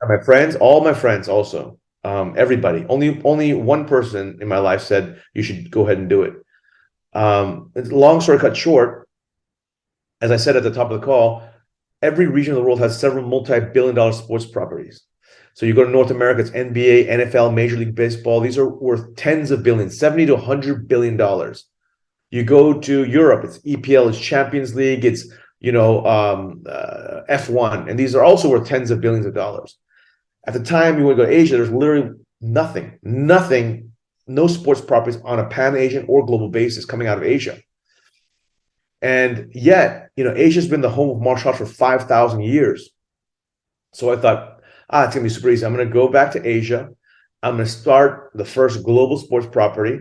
my friends, all my friends also, everybody. Only one person in my life said, you should go ahead and do it. Long story cut short, as I said at the top of the call, every region of the world has several multi-billion-dollar sports properties. So you go to North America, it's NBA, NFL, Major League Baseball. These are worth tens of billions, 70 to $100 billion. You go to Europe, it's EPL, it's Champions League, it's F1, and these are also worth tens of billions of dollars. At the time you would go to Asia, there's literally nothing, no sports properties on a pan-Asian or global basis coming out of Asia. And yet, Asia's been the home of martial arts for 5,000 years. So I thought, it's going to be super easy. I'm going to go back to Asia. I'm going to start the first global sports property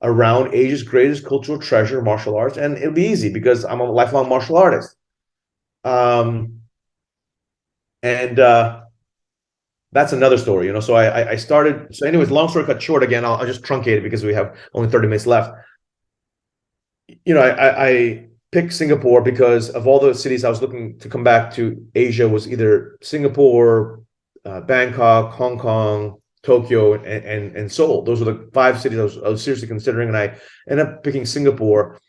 around Asia's greatest cultural treasure, martial arts. And it'll be easy because I'm a lifelong martial artist. That's another story, So I started. So anyways, long story cut short, again, I'll just truncate it because we have only 30 minutes left. I picked Singapore because of all the cities I was looking to come back to Asia was either Singapore, Bangkok, Hong Kong, Tokyo, and Seoul. Those were the 5 cities I was seriously considering, and I ended up picking Singapore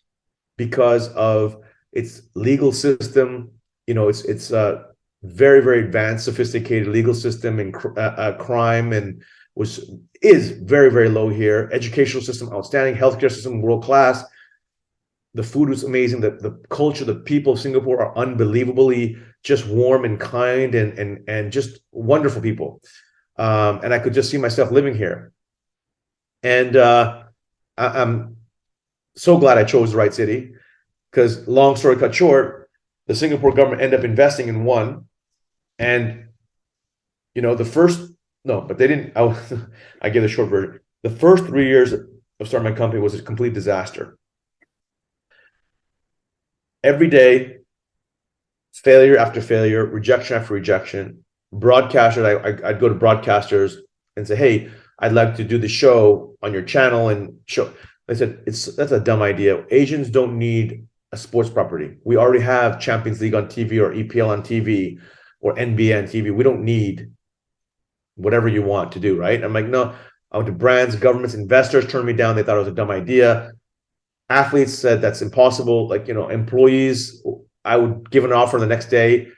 because of its legal system. It's a very, very advanced, sophisticated legal system, and crime is very, very low here. Educational system outstanding, healthcare system world class. The food was amazing. The culture, the people of Singapore are unbelievably just warm and kind and just wonderful people. And I could just see myself living here. And I'm so glad I chose the right city, because long story cut short, the Singapore government ended up investing in one. And, the first, no, but they didn't, I give the short version. The first 3 years of starting my company was a complete disaster. Every day, failure after failure, rejection after rejection. Broadcasters, I'd go to broadcasters and say, hey, I'd like to do the show on your channel and show. They said, that's a dumb idea. Asians don't need a sports property. We already have Champions League on TV or EPL on TV or NBA on TV. We don't need whatever you want to do, right? I'm like, no. I went to brands, governments, investors turned me down. They thought it was a dumb idea. Athletes said that's impossible. Like, employees, I would give an offer the next day.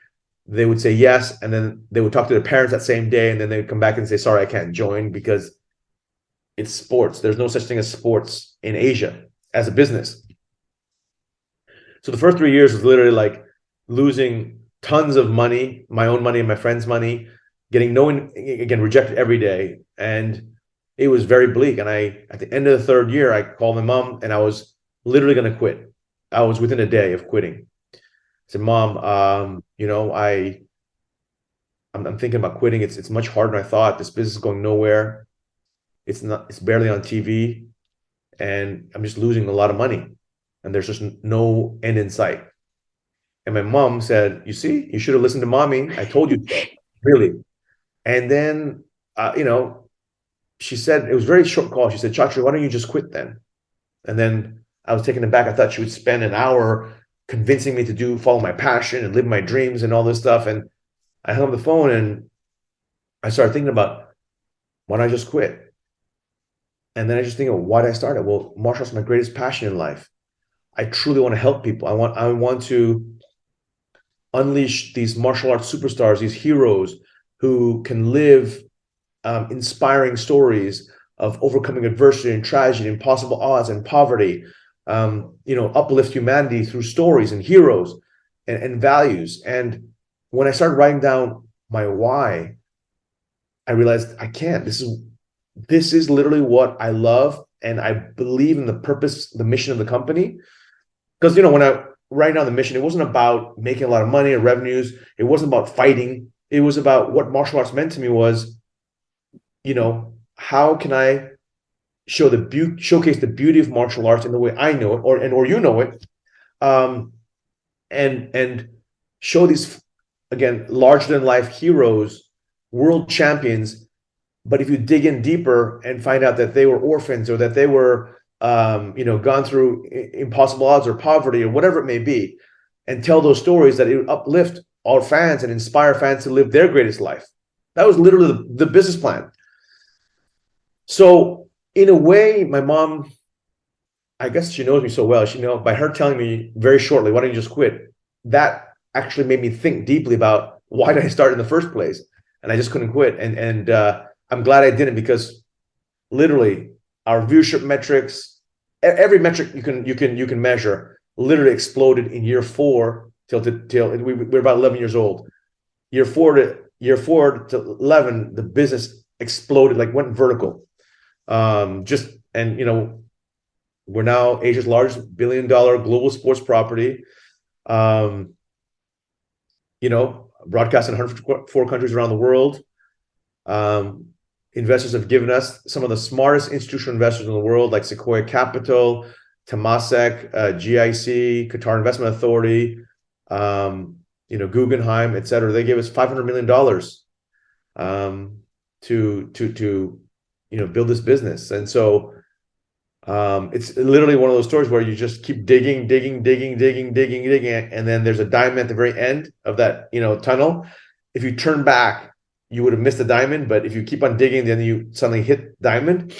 They would say yes. And then they would talk to their parents that same day. And then they would come back and say, sorry, I can't join because it's sports. There's no such thing as sports in Asia as a business. So the first 3 years was literally like losing tons of money, my own money and my friends' money, getting again, rejected every day. And it was very bleak. And at the end of the third year, I called my mom and I was literally going to quit. I was within a day of quitting. I said, Mom, I'm thinking about quitting. It's much harder than I thought. This business is going nowhere. It's barely on TV. And I'm just losing a lot of money. And there's just no end in sight. And my mom said, you see, you should have listened to mommy. I told you so, really. And then, she said, it was a very short call. She said, Chatri, why don't you just quit then? And then I was taken aback. I thought she would spend an hour convincing me to follow my passion and live my dreams and all this stuff. And I hung up the phone and I started thinking about, why don't I just quit? And then I just think, why did I start it? Well, martial arts is my greatest passion in life. I truly want to help people. I want to unleash these martial arts superstars, these heroes who can live inspiring stories of overcoming adversity and tragedy, impossible odds and poverty, uplift humanity through stories and heroes and values. And when I started writing down my why, I realized I can't. This is literally what I love. And I believe in the purpose, the mission of the company. Because, when I write down the mission, it wasn't about making a lot of money or revenues. It wasn't about fighting. It was about what martial arts meant to me was, how can I showcase the beauty of martial arts in the way I know it, or you know it, and show these, again, larger than life heroes, world champions. But if you dig in deeper and find out that they were orphans or that they were, gone through impossible odds or poverty or whatever it may be, and tell those stories, that it would uplift our fans and inspire fans to live their greatest life. That was literally the business plan. So in a way, my mom, I guess she knows me so well. By her telling me very shortly, why don't you just quit? That actually made me think deeply about why did I start in the first place? And I just couldn't quit. And I'm glad I didn't, because literally our viewership metrics, every metric you can measure, literally exploded in year 4 till we're about 11 years old. Year 4 to 11, the business exploded, like went vertical. We're now Asia's largest billion-dollar global sports property. Broadcast in 104 countries around the world. Investors have given us some of the smartest institutional investors in the world, like Sequoia Capital, Temasek, GIC, Qatar Investment Authority, Guggenheim, et cetera. They gave us $500 million to build this business. And so it's literally one of those stories where you just keep digging, and then there's a diamond at the very end of that tunnel. If you turn back, you would have missed the diamond, but if you keep on digging, then you suddenly hit diamond.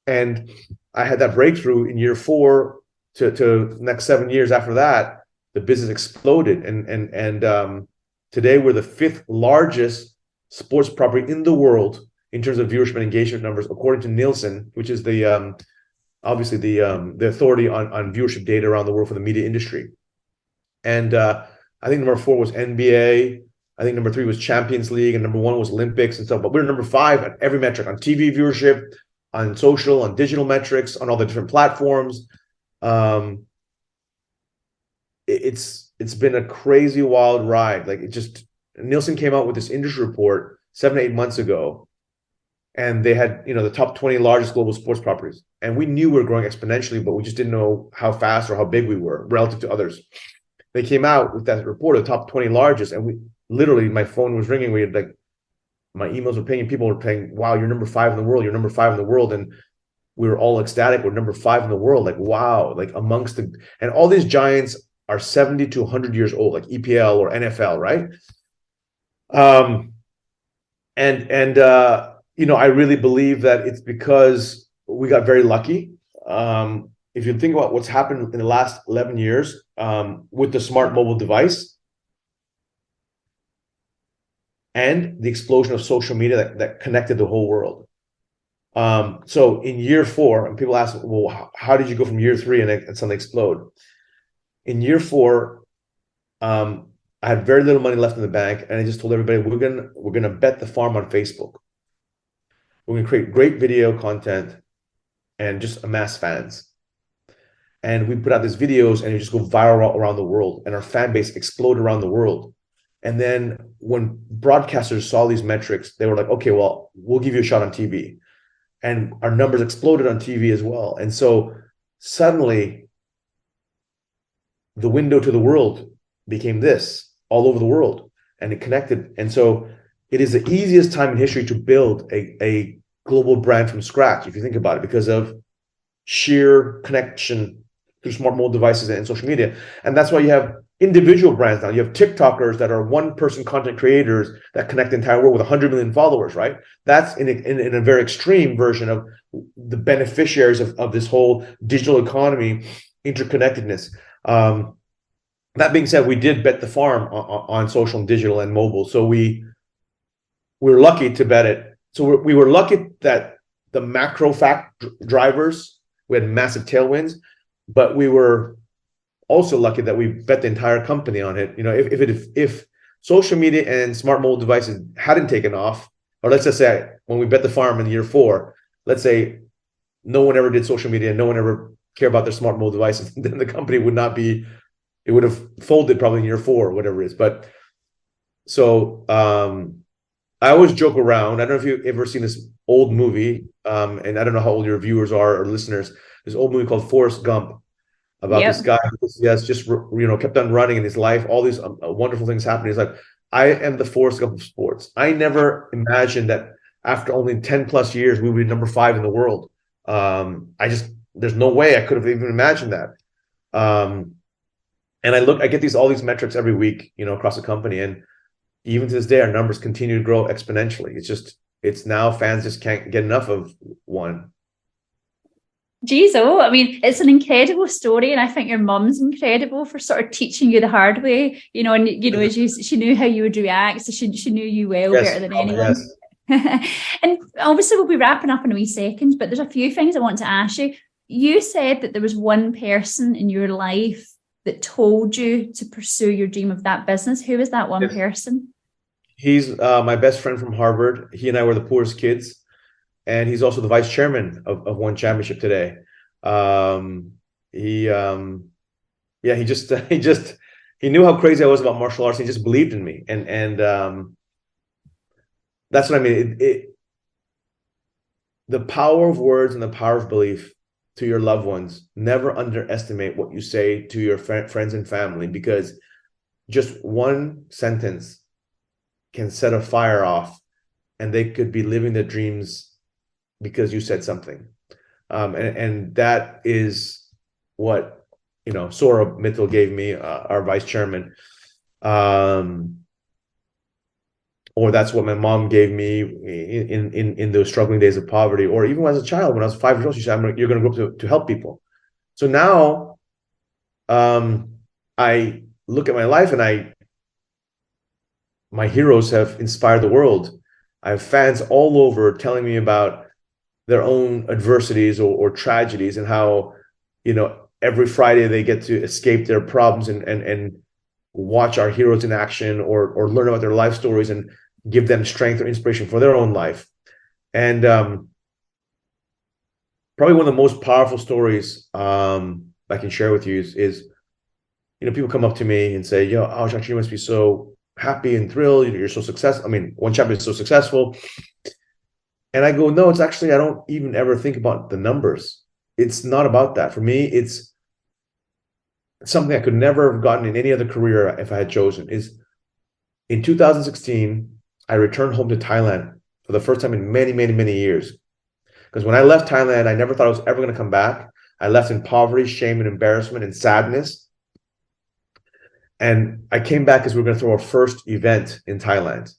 And I had that breakthrough in year 4 to the next 7 years after that. The business exploded, and today we're the 5th largest sports property in the world in terms of viewership and engagement numbers, according to Nielsen, which is the obviously the authority on viewership data around the world for the media industry. And I think number 4 was NBA. I think number 3 was Champions League, and number 1 was Olympics and stuff. But we're number 5 on every metric, on TV viewership, on social, on digital metrics, on all the different platforms. It's been a crazy wild ride. Like, it just, Nielsen came out with this industry report 7 to 8 months ago, and they had, the top 20 largest global sports properties, and we knew we were growing exponentially, but we just didn't know how fast or how big we were relative to others. They came out with that report of the top 20 largest, and we literally, my phone was ringing. We had, like, my emails were pinging. People were saying, "Wow, you're number 5 in the world. You're number 5 in the world." And we were all ecstatic. We're number 5 in the world. Like, wow, like amongst and all these giants are 70 to 100 years old, like EPL or NFL, right? I really believe that it's because we got very lucky. If you think about what's happened in the last 11 years with the smart mobile device and the explosion of social media that connected the whole world. So in year 4, and people ask, well, how did you go from year 3 and suddenly explode? In year 4, I had very little money left in the bank, and I just told everybody, we're gonna bet the farm on Facebook. We're gonna create great video content and just amass fans. And we put out these videos, and it just go viral around the world, and our fan base exploded around the world. And then when broadcasters saw these metrics, they were like, okay, well, we'll give you a shot on TV. And our numbers exploded on TV as well. And so suddenly the window to the world became this all over the world, and it connected. And so it is the easiest time in history to build a global brand from scratch, if you think about it, because of sheer connection through smart mobile devices and social media. And that's why you have individual brands now. You have TikTokers that are one-person content creators that connect the entire world with 100 million followers, right? That's in a very extreme version of the beneficiaries of this whole digital economy interconnectedness. That being said, we did bet the farm on social and digital and mobile. So we were lucky to bet it. So we were lucky that the macro fact drivers, we had massive tailwinds, but we were also lucky that we bet the entire company on it. If social media and smart mobile devices hadn't taken off, or let's just say when we bet the farm in year 4, let's say no one ever did social media, no one ever cared about their smart mobile devices, then the company would not be, it would have folded probably in year 4 or whatever it is. But so I always joke around. I don't know if you've ever seen this old movie, and I don't know how old your viewers are or listeners. This old movie called Forrest Gump, about this guy who has just kept on running in his life. All these wonderful things happening. He's like, I am the Forrest Gump of sports. I never imagined that after only 10 plus years we would be number 5 in the world. There's no way I could have even imagined that. And I get all these metrics every week, across the company, and even to this day, our numbers continue to grow exponentially. It's now fans just can't get enough of one. Geez, I mean, it's an incredible story, and I think your mum's incredible for sort of teaching you the hard way, she knew how you would react, so she knew you well, yes, better than anyone. Yes. And obviously we'll be wrapping up in a wee second, but there's a few things I want to ask you. You said that there was one person in your life that told you to pursue your dream of that business. Who is that one person? He's my best friend from Harvard. He and I were the poorest kids. And he's also the vice chairman of One Championship today. He knew how crazy I was about martial arts. He just believed in me, and that's what I mean. The power of words and the power of belief to your loved ones. Never underestimate what you say to your friends and family, because just one sentence can set a fire off, and they could be living their dreams because you said something. And that is what, Sora Mittal gave me, our vice chairman. Or that's what my mom gave me in those struggling days of poverty. Or even as a child, when I was 5 years old, she said, you're going to grow up to help people. So now I look at my life, and my heroes have inspired the world. I have fans all over telling me about their own adversities or tragedies, and how, every Friday they get to escape their problems and watch our heroes in action, or learn about their life stories and give them strength or inspiration for their own life. And probably one of the most powerful stories I can share with you is people come up to me and say, "Yo, Chatri, you must be so happy and thrilled. You're so successful. I mean, One Champion is so successful." And I go, "No, it's actually, I don't even ever think about the numbers. It's not about that. For me, it's something I could never have gotten in any other career if I had chosen. Is in 2016, I returned home to Thailand for the first time in many, many, many years. Because when I left Thailand, I never thought I was ever going to come back. I left in poverty, shame, and embarrassment and sadness. And I came back because we were going to throw our first event in Thailand.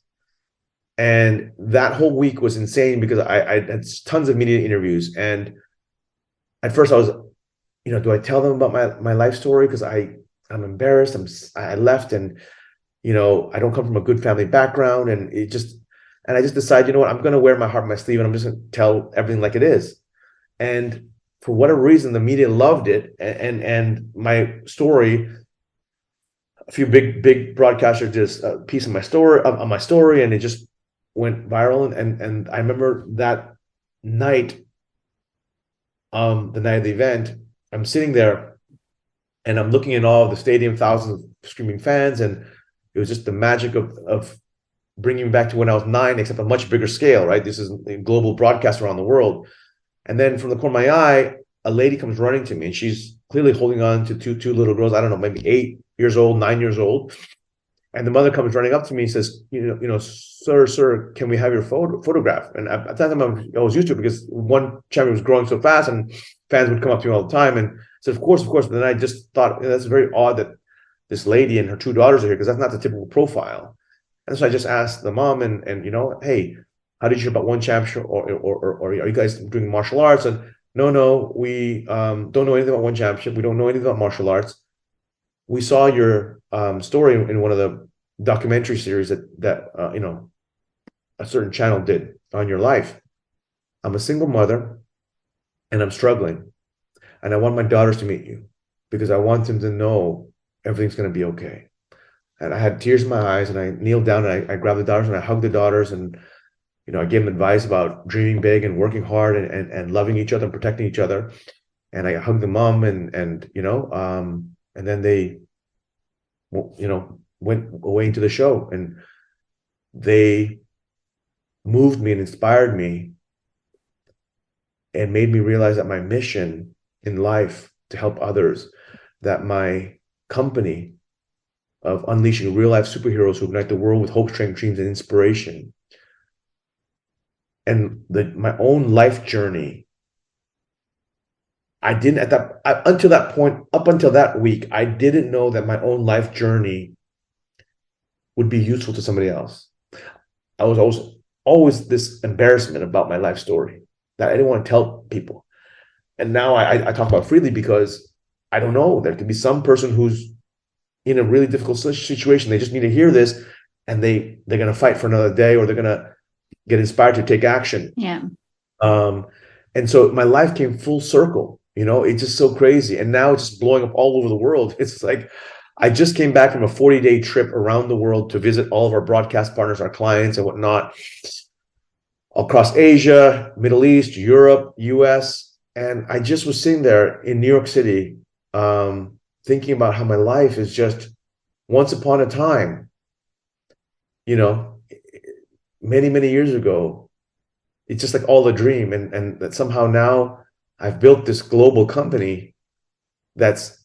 And that whole week was insane because I had tons of media interviews. And at first I was, do I tell them about my life story? Because I'm embarrassed. I left, and, I don't come from a good family background. And I just decided, I'm going to wear my heart on my sleeve, and I'm just going to tell everything like it is. And for whatever reason, the media loved it. And my story, a few big broadcasters did a piece of my story on my story, and it just went viral. And I remember that night, the night of the event, I'm sitting there and I'm looking at all of the stadium, thousands of screaming fans, and it was just the magic of bringing me back to when I was 9, except a much bigger scale, right? This is a global broadcast around the world. And then from the corner of my eye, a lady comes running to me, and she's clearly holding on to two little girls. I don't know, maybe 8 years old, 9 years old. And the mother comes running up to me and says, sir, can we have your photograph? And at that time, I was used to it because One Champion was growing so fast, and fans would come up to me all the time. And I said, of course. But then I just thought, that's very odd that this lady and her 2 daughters are here, because that's not the typical profile. And so I just asked the mom, and hey, how did you hear about One Championship, or are you guys doing martial arts? And no, we don't know anything about One Championship. We don't know anything about martial arts. We saw your story in one of the documentary series that a certain channel did on your life. I'm a single mother, and I'm struggling, and I want my daughters to meet you because I want them to know everything's going to be okay." And I had tears in my eyes, and I kneeled down, and I grabbed the daughters, and I hugged the daughters, and I gave them advice about dreaming big and working hard and loving each other and protecting each other. And I hugged the mom, and then they went away into the show, and they moved me and inspired me and made me realize that my mission in life to help others, that my company of unleashing real life superheroes who ignite the world with hope, strength, dreams, and inspiration, and my own life journey. I didn't until that point, up until that week, I didn't know that my own life journey would be useful to somebody else. I was always this embarrassment about my life story that I didn't want to tell people. And now I talk about freely because I don't know, there could be some person who's in a really difficult situation. They just need to hear this, and they're going to fight for another day, or they're going to get inspired to take action. Yeah. And so my life came full circle. It's just so crazy. And now it's just blowing up all over the world. It's like, I just came back from a 40-day trip around the world to visit all of our broadcast partners, our clients and whatnot, across Asia, Middle East, Europe, US. And I just was sitting there in New York City, thinking about how my life is just once upon a time, many, many years ago. It's just like all a dream. And that somehow now I've built this global company that's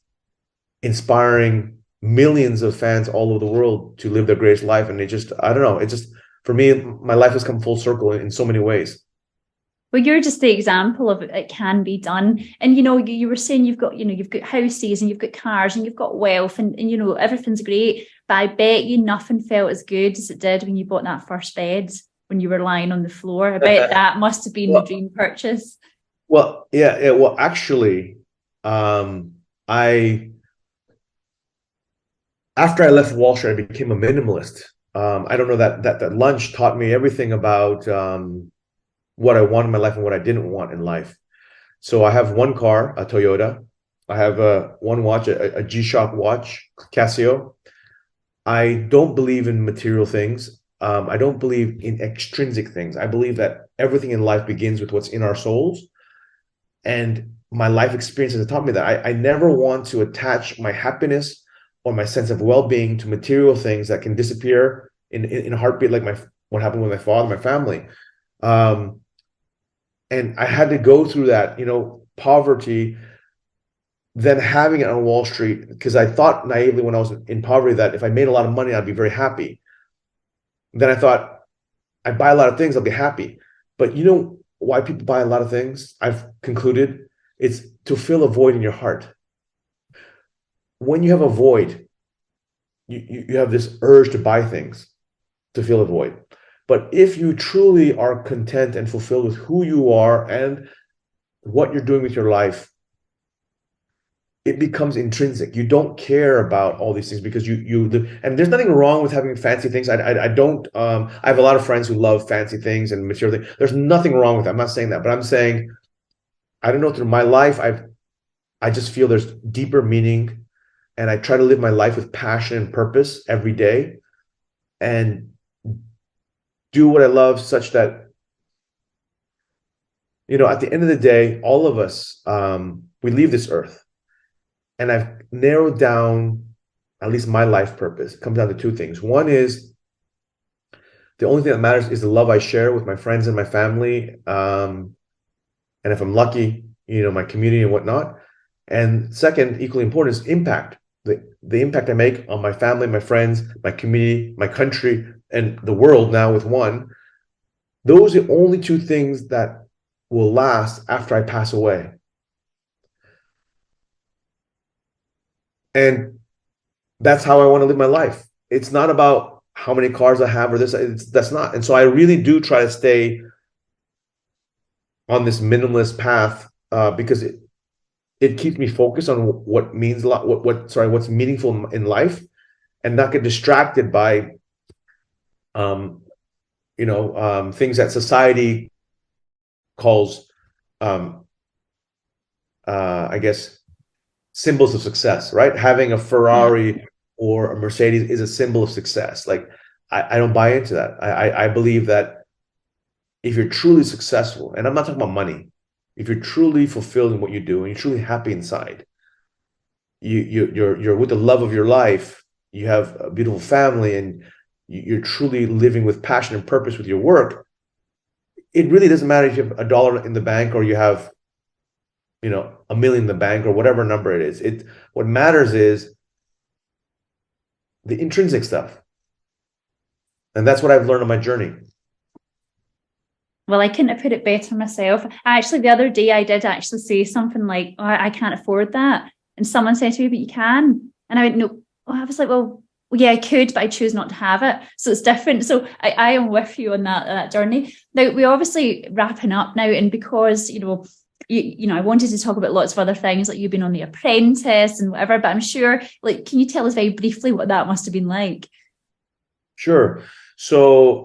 inspiring millions of fans all over the world to live their greatest life. And I don't know, it just, for me, my life has come full circle in so many ways. Well, you're just the example of it can be done. And, you were saying you've got houses, and you've got cars, and you've got wealth, and everything's great. But I bet you nothing felt as good as it did when you bought that first bed, when you were lying on the floor. I bet that must have been the dream purchase. Well, yeah. Well, actually, after I left Wall Street, I became a minimalist. I don't know, that lunch taught me everything about what I want in my life and what I didn't want in life. So I have one car, a Toyota. I have one watch, a G-Shock watch, Casio. I don't believe in material things. I don't believe in extrinsic things. I believe that everything in life begins with what's in our souls. And my life experiences have taught me that I never want to attach my happiness or my sense of well-being to material things that can disappear in a heartbeat, like what happened with my father, my family. Um, and I had to go through that, poverty, then having it on Wall Street, because I thought naively when I was in poverty that if I made a lot of money, I'd be very happy. Then I thought, I buy a lot of things, I'll be happy. But you know why people buy a lot of things? I've concluded it's to fill a void in your heart. When you have a void, you have this urge to buy things to fill a void. But if you truly are content and fulfilled with who you are and what you're doing with your life, it becomes intrinsic. You don't care about all these things because and there's nothing wrong with having fancy things. I don't. I have a lot of friends who love fancy things and material things. There's nothing wrong with that. I'm not saying that, but I'm saying I don't know. Through my life, I just feel there's deeper meaning, and I try to live my life with passion and purpose every day, and do what I love, such that at the end of the day, all of us we leave this earth. And I've narrowed down at least my life purpose. It comes down to two things. One is the only thing that matters is the love I share with my friends and my family. And if I'm lucky, my community and whatnot. And second, equally important, is impact. The impact I make on my family, my friends, my community, my country, and the world now with one. Those are the only two things that will last after I pass away. And that's how I want to live my life. It's not about how many cars I have or this. That's not. And so I really do try to stay on this minimalist path because it keeps me focused on what means a lot, what's meaningful in life, and not get distracted by things that society calls I guess symbols of success, right? Having a Ferrari or a Mercedes is a symbol of success. Like I don't buy into that. I believe that if you're truly successful, and I'm not talking about money, if you're truly fulfilled in what you do and you're truly happy inside, you're with the love of your life, you have a beautiful family, and you're truly living with passion and purpose with your work. It really doesn't matter if you have $1 in the bank or you have $1 million in the bank or whatever number it is. What matters is the intrinsic stuff. And that's what I've learned on my journey. Well, I couldn't have put it better myself. Actually, the other day I did actually say something like, oh, I can't afford that. And someone said to me, but you can. And I went, no. I was like, well, yeah, I could, but I choose not to have it. So it's different. So I am with you on that journey. Now, we're obviously wrapping up now. And because, I wanted to talk about lots of other things, like you've been on The Apprentice and whatever, but I'm sure, can you tell us very briefly what that must have been like? Sure. So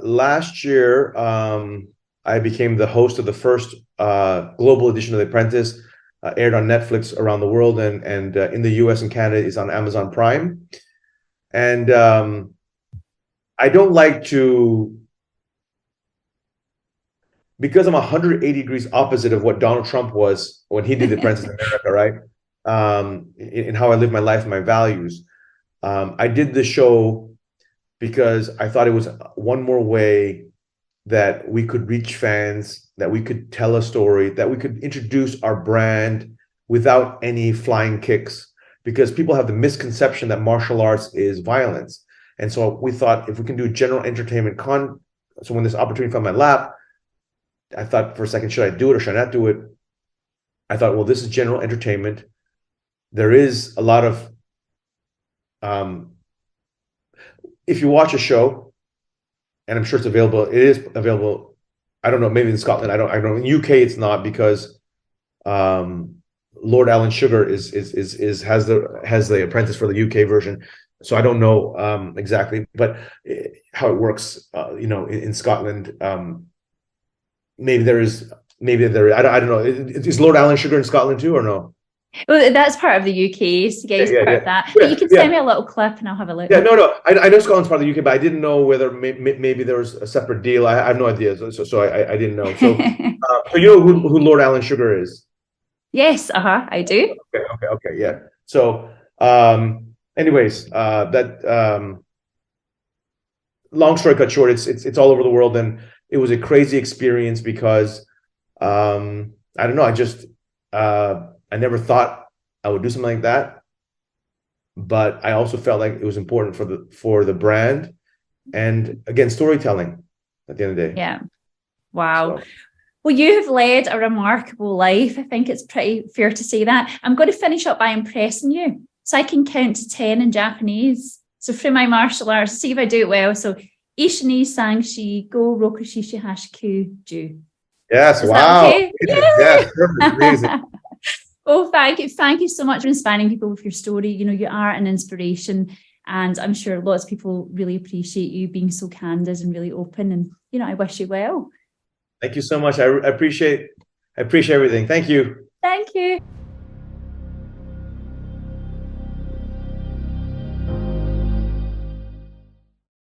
last year, I became the host of the first global edition of The Apprentice, aired on Netflix around the world, and in the US and Canada is on Amazon Prime. And I don't like to, because I'm 180 degrees opposite of what Donald Trump was when he did The Apprentice in America, right? In how I live my life and my values. I did the show because I thought it was one more way that we could reach fans, that we could tell a story, that we could introduce our brand without any flying kicks, because people have the misconception that martial arts is violence. And so we thought if we can do general entertainment so when this opportunity fell in my lap, I thought for a second, should I do it or should I not do it? I thought, well, this is general entertainment. There is a lot of, if you watch a show, and I'm sure it's available, it is available. I don't know, maybe in Scotland, I don't know. In UK, it's not, because Lord Alan Sugar has the Apprentice for the UK version. So I don't know exactly, but how it works, in Scotland. maybe there is, I don't know. Is Lord Alan Sugar in Scotland too, or no? Well, that's part of the UK, so yeah, he's part of that. But you can send me a little clip and I'll have a look. Yeah, no. I know Scotland's part of the UK, but I didn't know whether maybe there was a separate deal. I have no idea, so I didn't know. So, so you know who Lord Alan Sugar is? Yes, I do. Okay, yeah. So, anyways, long story cut short, it's all over the world, and it was a crazy experience because, I don't know, I never thought I would do something like that, but I also felt like it was important for the brand, and again, storytelling at the end of the day. Yeah. Wow. So. Well, you have led a remarkable life. I think it's pretty fair to say that. I'm going to finish up by impressing you. So I can count to 10 in Japanese. So through my martial arts, see if I do it well. So Ishi ni sang shi go roku shishi hashiku ju. Yes, Is wow. that okay? Yes, perfect, amazing. Oh, thank you. Thank you so much for inspiring people with your story. You know, you are an inspiration. And I'm sure lots of people really appreciate you being so candid and really open. And, you know, I wish you well. Thank you so much. I appreciate everything. Thank you. Thank you.